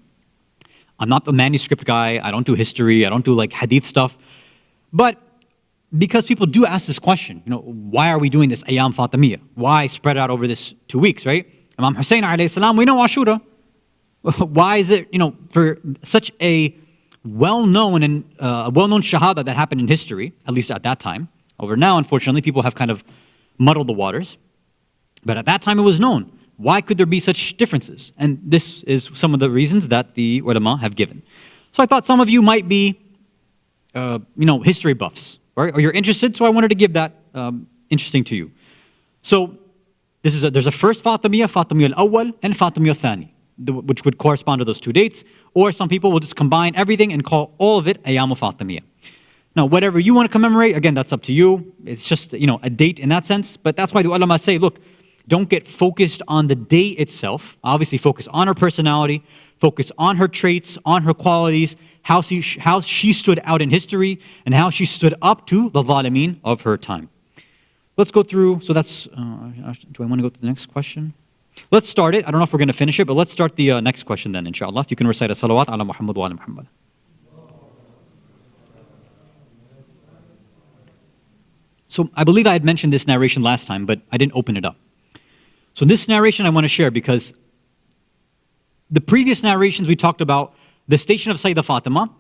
I'm not the manuscript guy, I don't do history, I don't do like hadith stuff. But because people do ask this question, why are we doing this Ayyam Fatimiyya? Why spread out over this 2 weeks, right? Imam Hussein alayhi salam, we know Ashura. Why is it, for such a well-known shahada that happened in history, at least at that time. Over now, unfortunately, people have kind of muddled the waters. But at that time it was known. Why could there be such differences? And this is some of the reasons that the ulama have given. So I thought some of you might be, history buffs, right? Or you're interested, so I wanted to give that interesting to you. So there's a first Fatimiyya, Fatimiyya al-Awwal, and Fatimiyya al-Thani, which would correspond to those two dates. Or some people will just combine everything and call all of it Ayyam Fatimiyya. Now, whatever you want to commemorate, again, that's up to you. It's just, a date in that sense. But that's why the ulama say, look, don't get focused on the day itself. Obviously, focus on her personality, focus on her traits, on her qualities, how she stood out in history, and how she stood up to the zalimeen of her time. Let's go through, so that's, do I want to go to the next question? Let's start it. I don't know if we're going to finish it, but let's start the next question then, inshallah. If you can recite a salawat ala Muhammad wa ala Muhammad. So I believe I had mentioned this narration last time, but I didn't open it up. So this narration I want to share because the previous narrations we talked about, the station of Sayyidah Fatima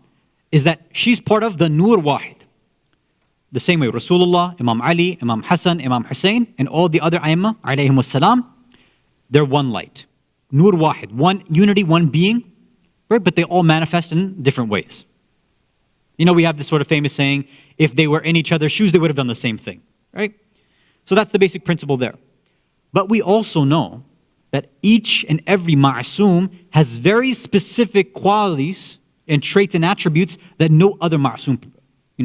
is that she's part of the Nur Wahid. The same way Rasulullah, Imam Ali, Imam Hasan, Imam Hussein, and all the other A'immah, alayhimus salam, they're one light. Nur Wahid, one unity, one being, right? But they all manifest in different ways. We have this sort of famous saying, if they were in each other's shoes, they would have done the same thing, right? So that's the basic principle there. But we also know that each and every ma'asum has very specific qualities and traits and attributes that no other ma'asum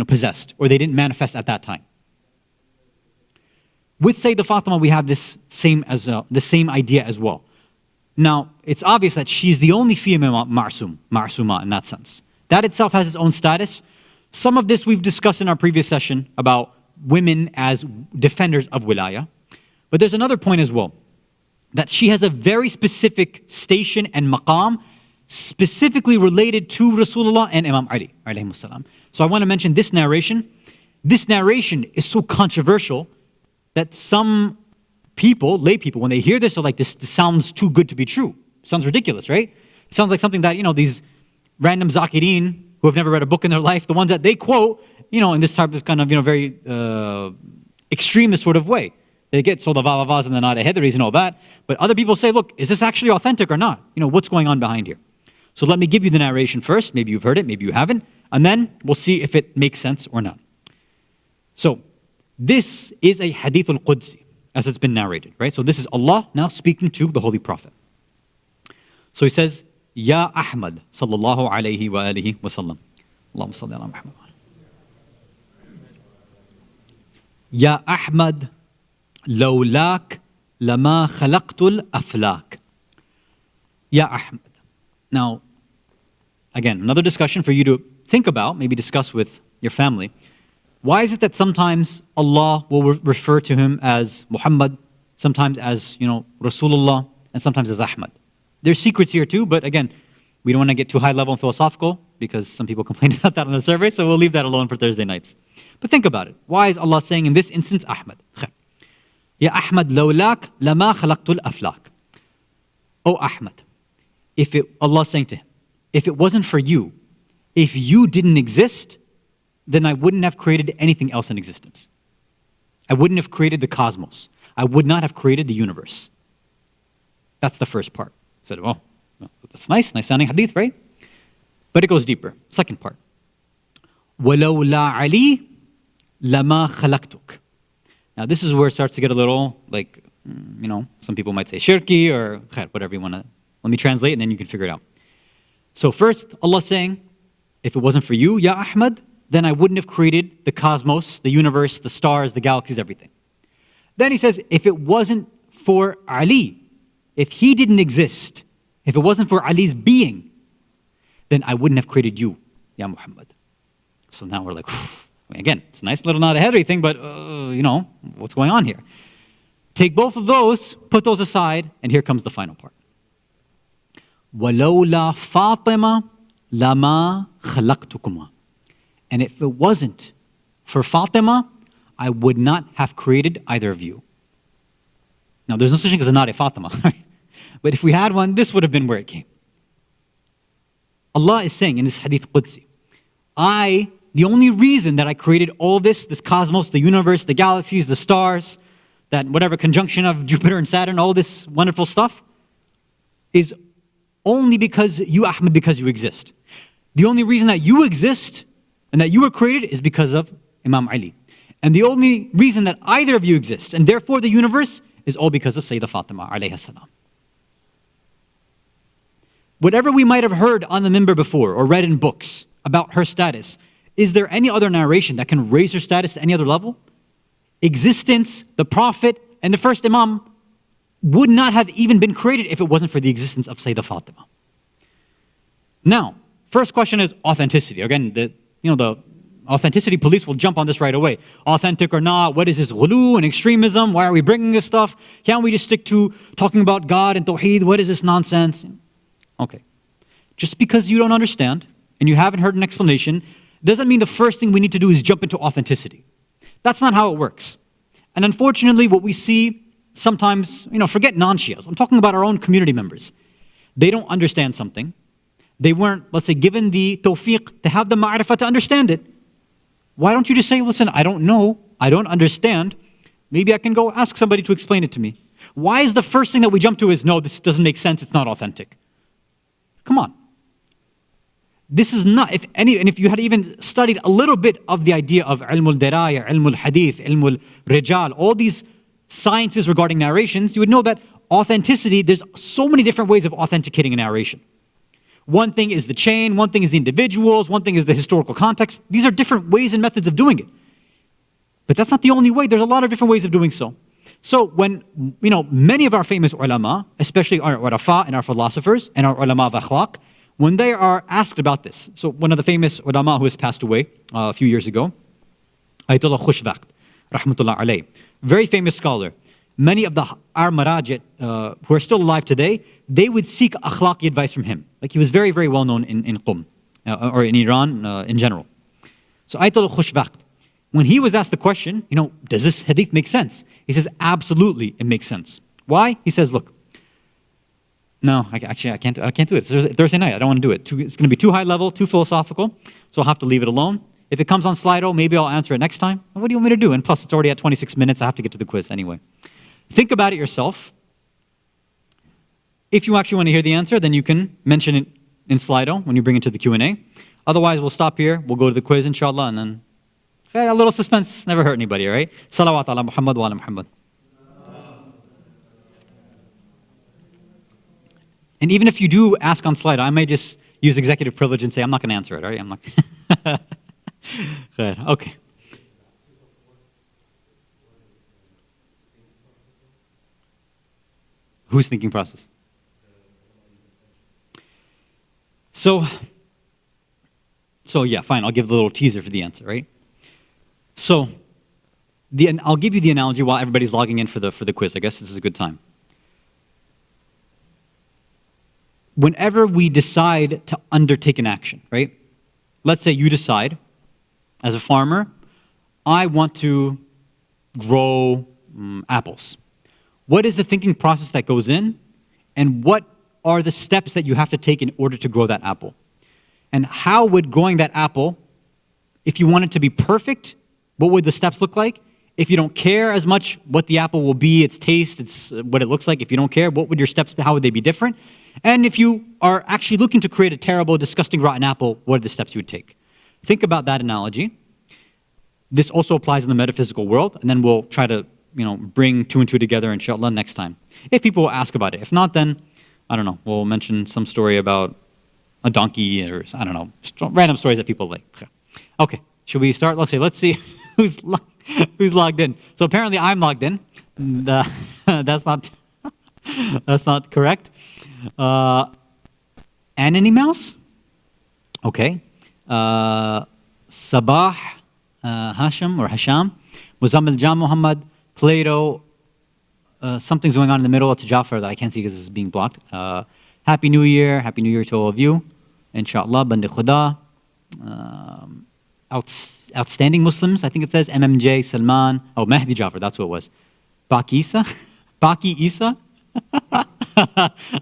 possessed, or they didn't manifest at that time. With Sayyidah Fatima, we have the same idea as well. Now, it's obvious that she's the only female ma'asuma in that sense. That itself has its own status. Some of this we've discussed in our previous session about women as defenders of wilaya. But there's another point as well, that she has a very specific station and maqam, specifically related to Rasulullah and Imam Ali, alayhimus salam. So I want to mention this narration. This narration is so controversial that some people, lay people, when they hear this, are like, this sounds too good to be true. It sounds ridiculous, right? It sounds like something that, these random zakirin who have never read a book in their life, the ones that they quote, in this type of kind of, very extremist sort of way. They get so the va-va-vas and the nada-hedris and all that. But other people say, look, is this actually authentic or not? What's going on behind here? So let me give you the narration first. Maybe you've heard it, maybe you haven't. And then we'll see if it makes sense or not. So this is a hadith al-Qudsi, as it's been narrated, right? So this is Allah now speaking to the Holy Prophet. So he says, Ya Ahmad, sallallahu alayhi wa alihi wa sallam. Allahumma salli ala Muhammad. Ya Ahmad, لولاك لما خلقت الأفلاك. Ya Ahmad. Now, again, another discussion for you to think about, maybe discuss with your family. Why is it that sometimes Allah will refer to him as Muhammad, sometimes as, Rasulullah, and sometimes as Ahmad? There's secrets here too, but again, we don't want to get too high level and philosophical because some people complain about that on the survey, so we'll leave that alone for Thursday nights. But think about it. Why is Allah saying in this instance Ahmad? Ya Ahmad lawlak lama khalaqtul aflak. Oh Ahmad, Allah saying to him, if it wasn't for you, if you didn't exist, then I wouldn't have created anything else in existence. I wouldn't have created the cosmos. I would not have created the universe. That's the first part. I said, well, that's nice sounding hadith, right? But it goes deeper. Second part. وَلَوْلَا عَلِي لَمَا خَلَقْتُكَ. Now this is where it starts to get a little, like, some people might say shirki or whatever you want to. Let me translate and then you can figure it out. So first, Allah saying, if it wasn't for you, Ya Ahmad, then I wouldn't have created the cosmos, the universe, the stars, the galaxies, everything. Then he says, if it wasn't for Ali, if he didn't exist, if it wasn't for Ali's being, then I wouldn't have created you, Ya Muhammad. So now we're like, again, it's a nice little not a headery thing, but what's going on here? Take both of those, put those aside, and here comes the final part. وَلَوْلَا فَاطِمَةَ لَمَا خَلَقْتُكُمَا. And if it wasn't for Fatima, I would not have created either of you. Now, there's no such thing as a Nari Fatima, right? But if we had one, this would have been where it came. Allah is saying in this hadith Qudsi, the only reason that I created all this cosmos, the universe, the galaxies, the stars, that whatever conjunction of Jupiter and Saturn, all this wonderful stuff, is only because you, Ahmed, because you exist. The only reason that you exist and that you were created is because of Imam Ali. And the only reason that either of you exist, and therefore the universe, is all because of Sayyidah Fatima alayha salam. Whatever we might have heard on the minbar before or read in books about her status, is there any other narration that can raise her status to any other level? Existence, the Prophet, and the first Imam would not have even been created if it wasn't for the existence of Sayyidah Fatima. Now, first question is authenticity. Again, the authenticity police will jump on this right away. Authentic or not, what is this ghulu and extremism? Why are we bringing this stuff? Can't we just stick to talking about God and Tawheed? What is this nonsense? Okay. Just because you don't understand and you haven't heard an explanation doesn't mean the first thing we need to do is jump into authenticity. That's not how it works. And unfortunately, what we see sometimes, forget non-Shias. I'm talking about our own community members. They don't understand something. They weren't, let's say, given the tawfiq to have the ma'rifah to understand it. Why don't you just say, listen, I don't know, I don't understand. Maybe I can go ask somebody to explain it to me. Why is the first thing that we jump to is, no, this doesn't make sense, it's not authentic? Come on. This is not, and if you had even studied a little bit of the idea of ilm al-diraya, ilm al-hadith, ilm al-rijal, all these sciences regarding narrations, you would know that authenticity, there's so many different ways of authenticating a narration. One thing is the chain, one thing is the individuals, one thing is the historical context. These are different ways and methods of doing it. But that's not the only way. There's a lot of different ways of doing so. So when, many of our famous ulama, especially our urafa and our philosophers and our ulama of akhlaq, when they are asked about this, so one of the famous ulama who has passed away a few years ago, Ayatollah Khushbakht, rahmatullah alayh, very famous scholar. Many of our marajit who are still alive today, they would seek akhlaqi advice from him. Like he was very, very well known in Qum, or in Iran in general. So Ayatollah Khushbakht, when he was asked the question, does this hadith make sense? He says, absolutely, it makes sense. Why? He says, look, no, I can't do it. It's Thursday night, I don't want to do it. It's going to be too high level, too philosophical, so I'll have to leave it alone. If it comes on Slido, maybe I'll answer it next time. What do you want me to do? And plus, it's already at 26 minutes, I have to get to the quiz anyway. Think about it yourself. If you actually want to hear the answer, then you can mention it in Slido when you bring it to the Q&A. Otherwise, we'll stop here, we'll go to the quiz, inshallah, and then a little suspense never hurt anybody, right? Salawat ala Muhammad wa ala Muhammad. And even if you do ask on Slido, I may just use executive privilege and say, I'm not going to answer it, all right? I'm not. Okay. Whose thinking process? So yeah, fine, I'll give the little teaser for the answer, right? So, I'll give you the analogy while everybody's logging in for the quiz. I guess this is a good time. Whenever we decide to undertake an action, right? Let's say you decide, as a farmer, I want to grow apples. What is the thinking process that goes in? And what are the steps that you have to take in order to grow that apple? And how would growing that apple, if you want it to be perfect, what would the steps look like? If you don't care as much what the apple will be, its taste, what it looks like, if you don't care, what would your steps be? How would they be different? And if you are actually looking to create a terrible, disgusting, rotten apple, what are the steps you would take? Think about that analogy. This also applies in the metaphysical world, and then we'll try to bring two and two together, inshallah, next time. If people will ask about it. If not, then, I don't know, we'll mention some story about, a donkey, or I don't know, random stories that people like. Okay, should we start? Let's see who's logged in. So apparently I'm logged in. That's not that's not correct. Anony Mouse? Okay. Sabah Hasham or Hasham. Muzammil JANMOHAMED. Plato. Something's going on in the middle. It's Jafar that I can't see because it's being blocked. Happy New Year. Happy New Year to all of you. Inshallah. Bande Khuda. Outstanding Muslims, I think it says. MMJ, Salman. Oh, Mahdi Jafar, that's what it was. Baki Isa? Baki Isa? I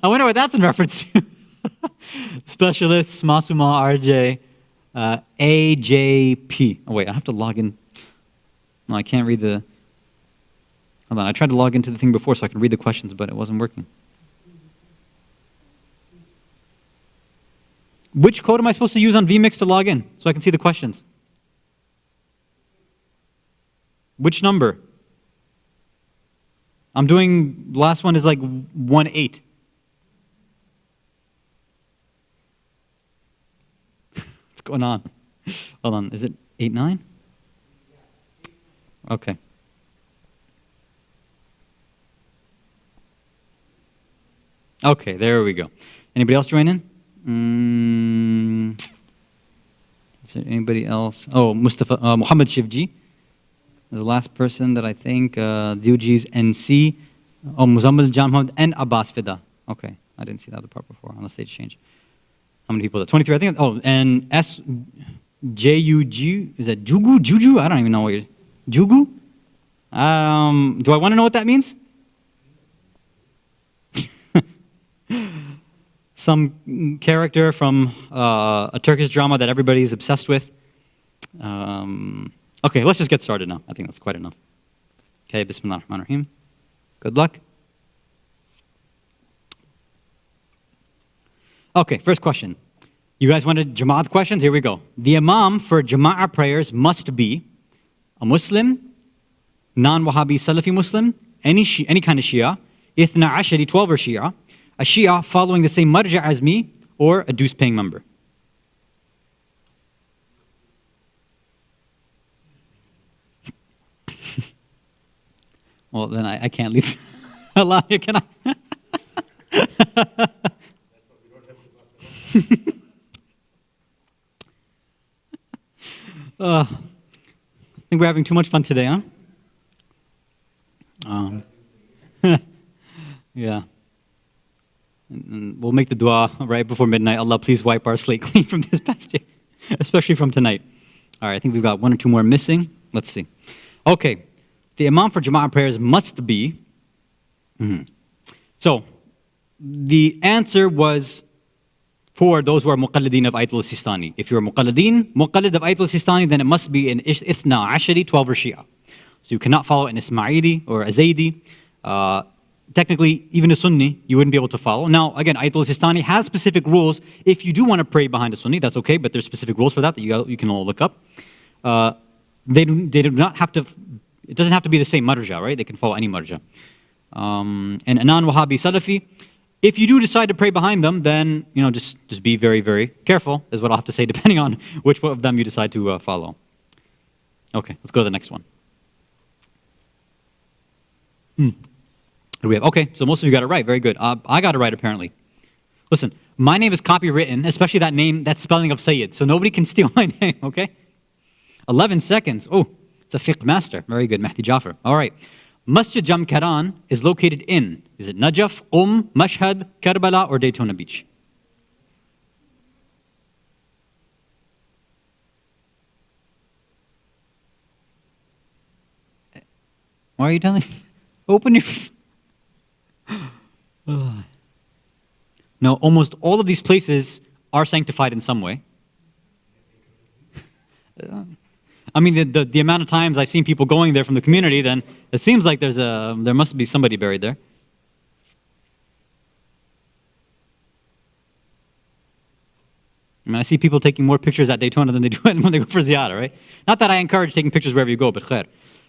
wonder what that's in reference to. Specialists, Masuma, RJ, AJP. Oh, wait, I have to log in. No, I can't read the... Hold on, I tried to log into the thing before so I could read the questions, but it wasn't working. Which code am I supposed to use on vMix to log in so I can see the questions? Which number? I'm doing, the last one is like 1-8. What's going on? Hold on, is it 8-9? Okay. Okay, there we go. Anybody else join in? Is there anybody else? Oh, Mustafa, Muhammad Shivji. The last person that I think, Diuji's NC. Oh, Muzammil JANMOHAMED and Abbas Fida. Okay, I didn't see that other part before, unless they changed. How many people? 23, I think. Oh, and SJUG, is that Jugu? Juju? I don't even know what you're... Jugu? Do I want to know what that means? Some character from a Turkish drama that everybody's obsessed with. Okay, let's just get started now. I think that's quite enough. Okay, Bismillah ar-Rahman ar-Rahim. Good luck. Okay, first question. You guys wanted Jama'at questions? Here we go. The Imam for Jama'ah prayers must be a Muslim, non-Wahhabi Salafi Muslim, any kind of Shia, Ithna Ashari, 12 or Shia, a Shia following the same marja as me, or a dues-paying member. Well, then I can't leave. Allah, can I? I think we're having too much fun today, huh? Yeah. And we'll make the dua right before midnight. Allah, please wipe our slate clean from this past year, especially from tonight. All right, I think we've got one or two more missing. Let's see. Okay. The Imam for Jama'ah prayers must be. So, the answer was for those who are muqallideen of Ayatul Sistani. If you're a muqallid of Ayatul Sistani, then it must be an Ithna Ashari, 12 or Shia. So you cannot follow an Ismaili or a Zaydi. Technically, even a Sunni, you wouldn't be able to follow. Now, again, Ayatul Sistani has specific rules. If you do want to pray behind a Sunni, that's okay, but there's specific rules for that you can all look up. They do not have to. It doesn't have to be the same marja, right? They can follow any marja. And a non-Wahhabi Salafi, if you do decide to pray behind them, then just be very, very careful, is what I'll have to say, depending on which of them you decide to follow. Okay, let's go to the next one. What do we have? Okay, so most of you got it right. Very good. I got it right, apparently. Listen, my name is copywritten, especially that name, that spelling of Sayyid, so nobody can steal my name, okay? 11 seconds. Oh. It's a fiqh master. Very good, Mahdi Jafar. All right. Masjid Jamkaran is located in, is it Najaf, Qum, Mashhad, Karbala, or Daytona Beach? Why are you telling me? Open your... No, almost all of these places are sanctified in some way. I mean, the amount of times I've seen people going there from the community, then it seems like there must be somebody buried there. I mean, I see people taking more pictures at Daytona than they do when they go for ziyarah, right? Not that I encourage taking pictures wherever you go, but khair.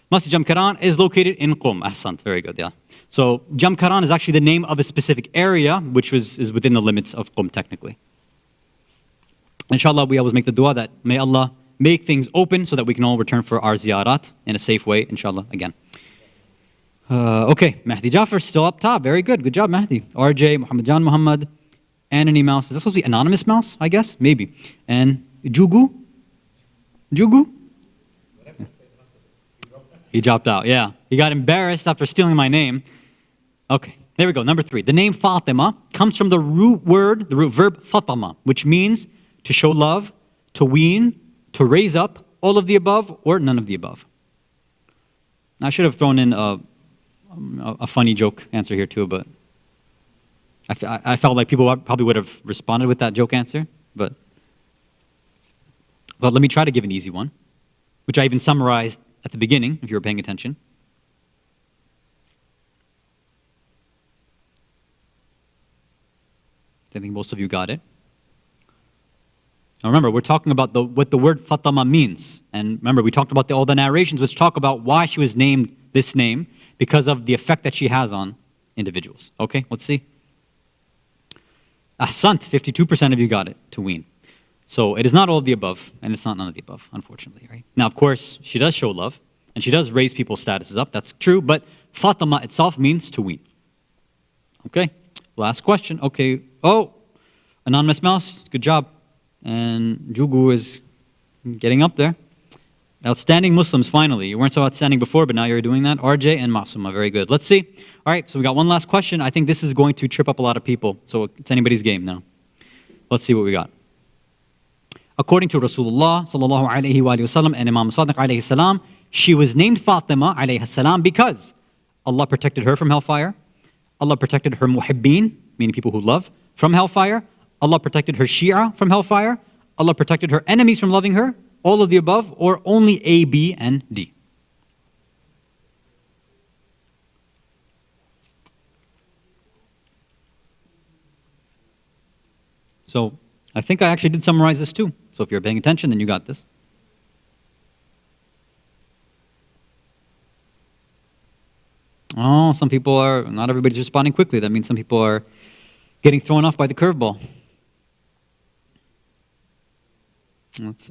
Masjid Jamkaran is located in Qum. Ahsant, very good, yeah. So Jamkaran is actually the name of a specific area, which is within the limits of Qum, technically. Inshallah, we always make the dua that may Allah make things open so that we can all return for our ziyarat in a safe way, inshallah, again. Okay, Mahdi Jafar still up top. Very good. Good job, Mahdi. RJ, Muhammad Jan Muhammad, Anony Mouse. Is that supposed to be Anonymous Mouse, I guess? Maybe. And Jugu? Jugu? He dropped out, yeah. He got embarrassed after stealing my name. Okay, there we go. Number 3. The name Fatima comes from the root verb Fatama, which means to show love, to wean, to raise up, all of the above, or none of the above. I should have thrown in a funny joke answer here too, but I felt like people probably would have responded with that joke answer, but let me try to give an easy one, which I even summarized at the beginning, if you were paying attention. I think most of you got it. Now remember, we're talking about what the word Fatima means. And remember, we talked about all the narrations which talk about why she was named this name, because of the effect that she has on individuals. Okay, let's see. Ahsant, 52% of you got it, to wean. So it is not all of the above, and it's not none of the above, unfortunately. Right? Now, of course, she does show love, and she does raise people's statuses up. That's true, but Fatima itself means to wean. Okay, last question. Okay, oh, Anonymous Mouse, good job. And Jugu is getting up there. Outstanding Muslims, finally. You weren't so outstanding before, but now you're doing that. RJ and Masuma, very good. Let's see. All right, so we got one last question. I think this is going to trip up a lot of people, so it's anybody's game now. Let's see what we got. According to Rasulullah sallallahu alayhi wa sallam and Imam Sadiq alayhi salam, she was named Fatima alayhi salam because Allah protected her from hellfire. Allah protected her muhibbeen, meaning people who love, from hellfire. Allah protected her Shia from hellfire. Allah protected her enemies from loving her. All of the above, or only A, B, and D? So I think I actually did summarize this too. So if you're paying attention, then you got this. Oh, some people are, not everybody's responding quickly. That means some people are getting thrown off by the curveball.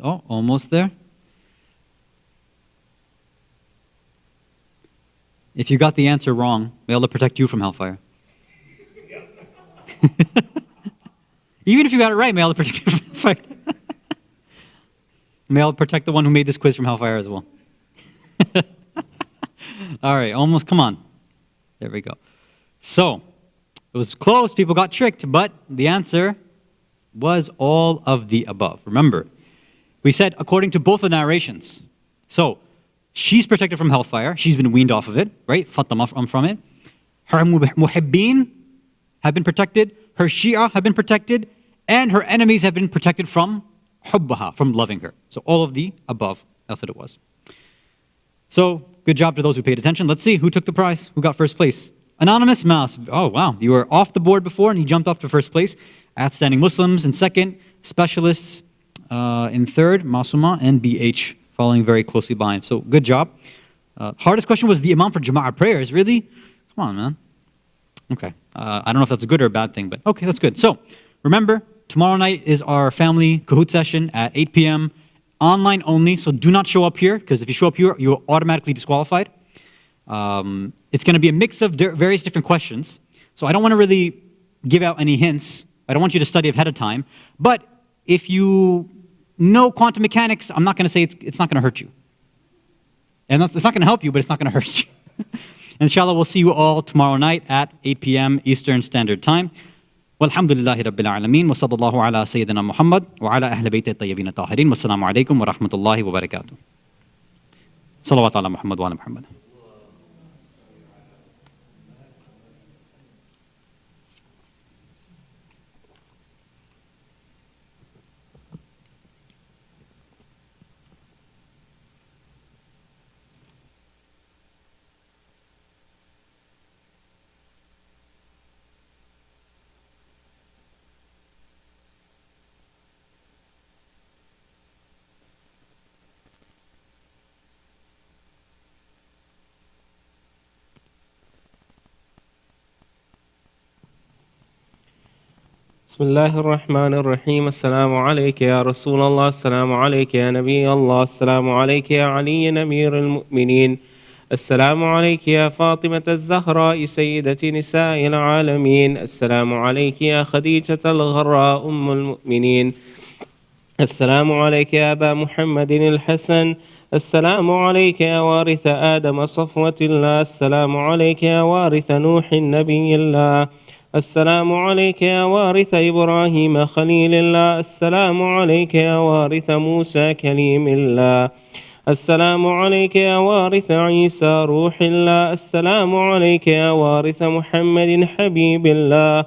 Almost there. If you got the answer wrong, may Allah protect you from hellfire. Even if you got it right, may Allah protect you from hellfire. May Allah protect the one who made this quiz from hellfire as well. All right, almost, come on. There we go. So, it was close, people got tricked, but the answer was all of the above. Remember, we said according to both the narrations. So, she's protected from hellfire. She's been weaned off of it, right? Fatima from it. Her muhibbeen have been protected. Her Shia have been protected. And her enemies have been protected from hubbaha, from loving her. So all of the above, that's what it was. So, good job to those who paid attention. Let's see who took the prize, who got first place. Anonymous Mouse. Oh, wow. You were off the board before and you jumped up to first place. Outstanding Muslims in second. Specialists in third, Masuma and BH following very closely behind. So good job. Hardest question was the Imam for Jama'ah prayers. Really? Come on, man. Okay. I don't know if that's a good or a bad thing, but okay, that's good. So remember, tomorrow night is our family Kahoot session at 8 p.m. Online only, so do not show up here, because if you show up here, you're automatically disqualified. It's going to be a mix of various different questions. So I don't want to really give out any hints. I don't want you to study ahead of time. But if you know quantum mechanics, I'm not going to say it's not going to hurt you. And it's not going to help you, but it's not going to hurt you. Inshallah, we'll see you all tomorrow night at 8 p.m. Eastern Standard Time. Walhamdulillahi Rabbil Alameen. Wa sallallahu ala Sayyidina Muhammad wa ala ahli bayt at-tayyibin at-tahirin. Wassalamu alaikum wa rahmatullahi wa barakatuh. Salawat ala Muhammad wa ala Muhammad. بسم الله الرحمن الرحيم. السلام عليك يا رسول الله، السلام عليك يا نبي الله، السلام عليك يا علي أمير المؤمنين، السلام عليك يا فاطمة الزهراء سيدة نساء العالمين، السلام عليك يا خديجة الغراء أم المؤمنين، السلام عليك يا أبا محمد الحسن، السلام عليك يا وارث آدم صفوة الله، السلام عليك يا وارث نوح نبي الله، السلام عليك يا وارث إبراهيم خليل الله، السلام عليك يا وارث موسى كليم الله، السلام عليك يا وارث عيسى روح الله، السلام عليك يا وارث محمد حبيب الله،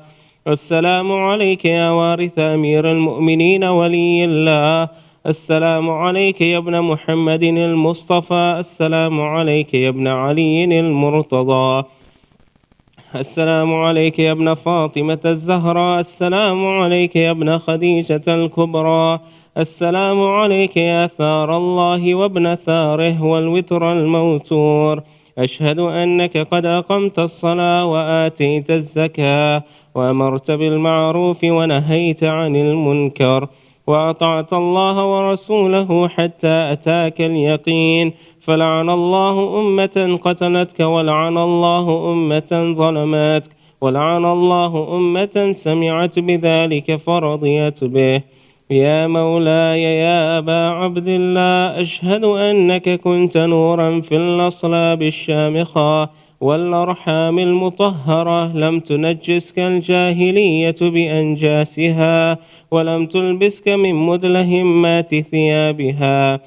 السلام عليك يا وارث أمير المؤمنين ولي الله، السلام عليك يا ابن محمد المصطفى، السلام عليك يا ابن علي المرتضى، السلام عليك يا ابن فاطمة الزهراء، السلام عليك يا ابن خديجة الكبرى، السلام عليك يا ثار الله وابن ثاره والوتر الموتور، أشهد أنك قد أقمت الصلاة وآتيت الزكاة وأمرت بالمعروف ونهيت عن المنكر وأطعت الله ورسوله حتى أتاك اليقين، فلعن الله أمة قتلتك ولعن الله أمة ظلمتك ولعن الله أمة سمعت بذلك فرضيت به. يا مولاي يا أبا عبد الله، أشهد أنك كنت نورا في الأصلاب الشامخة والأرحام المطهرة، لم تنجسك الجاهلية بأنجاسها ولم تلبسك من مدلهمات ثيابها،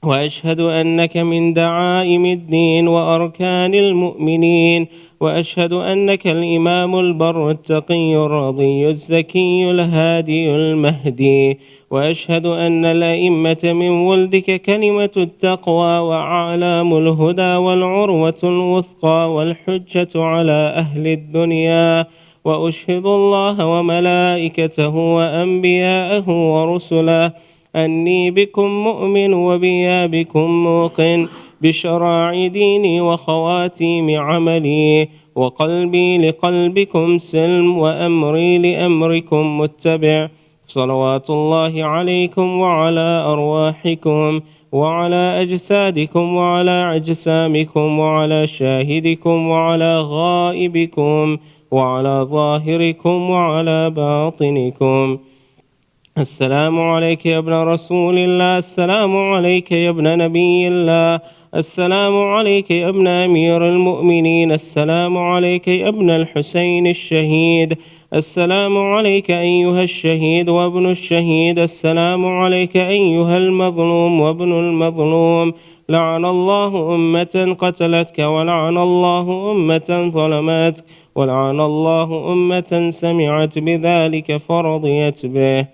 وأشهد أنك من دعائم الدين وأركان المؤمنين، وأشهد أنك الإمام البر التقي الرضي الزكي الهادي المهدي، وأشهد أن الأئمة من ولدك كلمة التقوى وأعلام الهدى والعروة الوثقى والحجة على أهل الدنيا، وأشهد الله وملائكته وأنبياءه ورسله أني بكم مؤمن وبيا بكم موقن، بشرائع ديني وخواتيم عملي، وقلبي لقلبكم سلم وأمري لأمركم متبع، صلوات الله عليكم وعلى أرواحكم وعلى أجسادكم وعلى أجسامكم وعلى شاهدكم وعلى غائبكم وعلى ظاهركم وعلى باطنكم. السلام عليك يا ابن رسول الله، السلام عليك يا ابن نبي الله، السلام عليك يا ابن أمير المؤمنين، السلام عليك يا ابن الحسين الشهيد، السلام عليك أيها الشهيد وابن الشهيد، السلام عليك أيها المظلوم وابن المظلوم، لعن الله أمة قتلتك ولعن الله أمة ظلمتك ولعن الله أمة سمعت بذلك فرضيت به.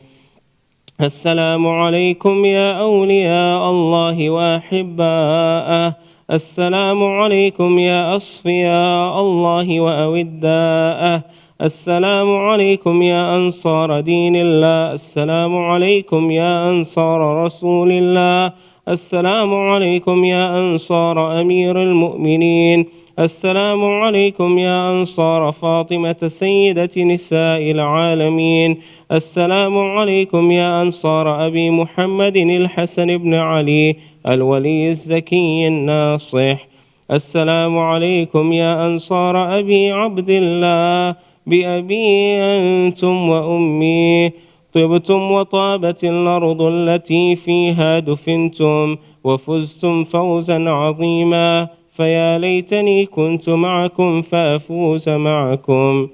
السلام عليكم يا أولياء الله وأحباءه، السلام عليكم يا أصفياء الله وأوداءه، السلام عليكم يا أنصار دين الله، السلام عليكم يا أنصار رسول الله، السلام عليكم يا أنصار أمير المؤمنين، السلام عليكم يا أنصار فاطمة سيدة نساء العالمين، السلام عليكم يا أنصار أبي محمد الحسن بن علي الولي الزكي الناصح، السلام عليكم يا أنصار أبي عبد الله بأبي أنتم وأمي، طبتم وطابت الأرض التي فيها دفنتم وفزتم فوزا عظيما، فيا ليتني كنت معكم فأفوز معكم.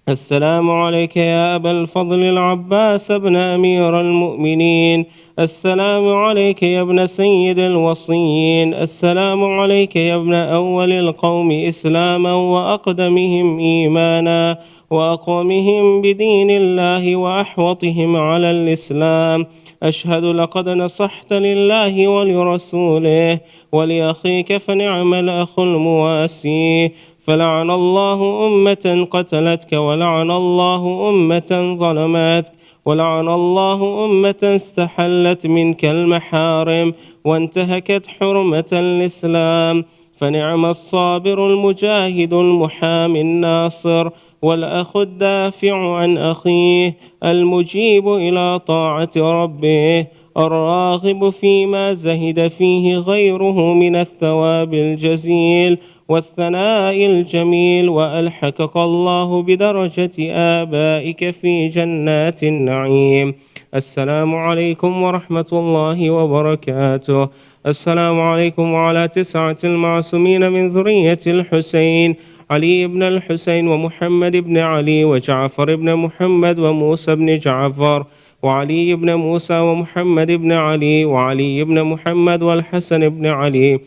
السلام عليك يا أبا الفضل العباس بن أمير المؤمنين، السلام عليك يا ابن سيد الوصيين، السلام عليك يا ابن أول القوم إسلاما وأقدمهم إيمانا وأقومهم بدين الله وأحوطهم على الإسلام، أشهد لقد نصحت لله ولرسوله ولأخيك فنعم الأخ المواسي، فلعن الله أمة قتلتك ولعن الله أمة ظلمتك ولعن الله أمة استحلت منك المحارم وانتهكت حرمة الإسلام، فنعم الصابر المجاهد المحامي الناصر والأخ الدافع عن أخيه، المجيب إلى طاعة ربه، الراغب فيما زهد فيه غيره من الثواب الجزيل والثناء الجميل، وألحقك الله بدرجة آبائك في جنات النعيم. السلام عليكم ورحمة الله وبركاته. السلام عليكم وعلى 9 المعصومين من ذرية الحسين، علي بن الحسين ومحمد بن علي وجعفر بن محمد وموسى بن جعفر وعلي بن موسى ومحمد بن علي وعلي بن محمد والحسن بن علي.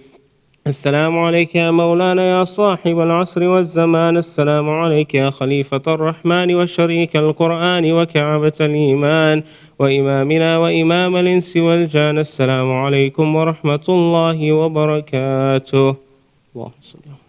السلام عليك يا مولانا يا صاحب العصر والزمان. السلام عليك يا خليفة الرحمن وشريك القرآن وكعبة الإيمان وإمامنا وإمام الإنس والجان. السلام عليكم ورحمة الله وبركاته. اللهم صل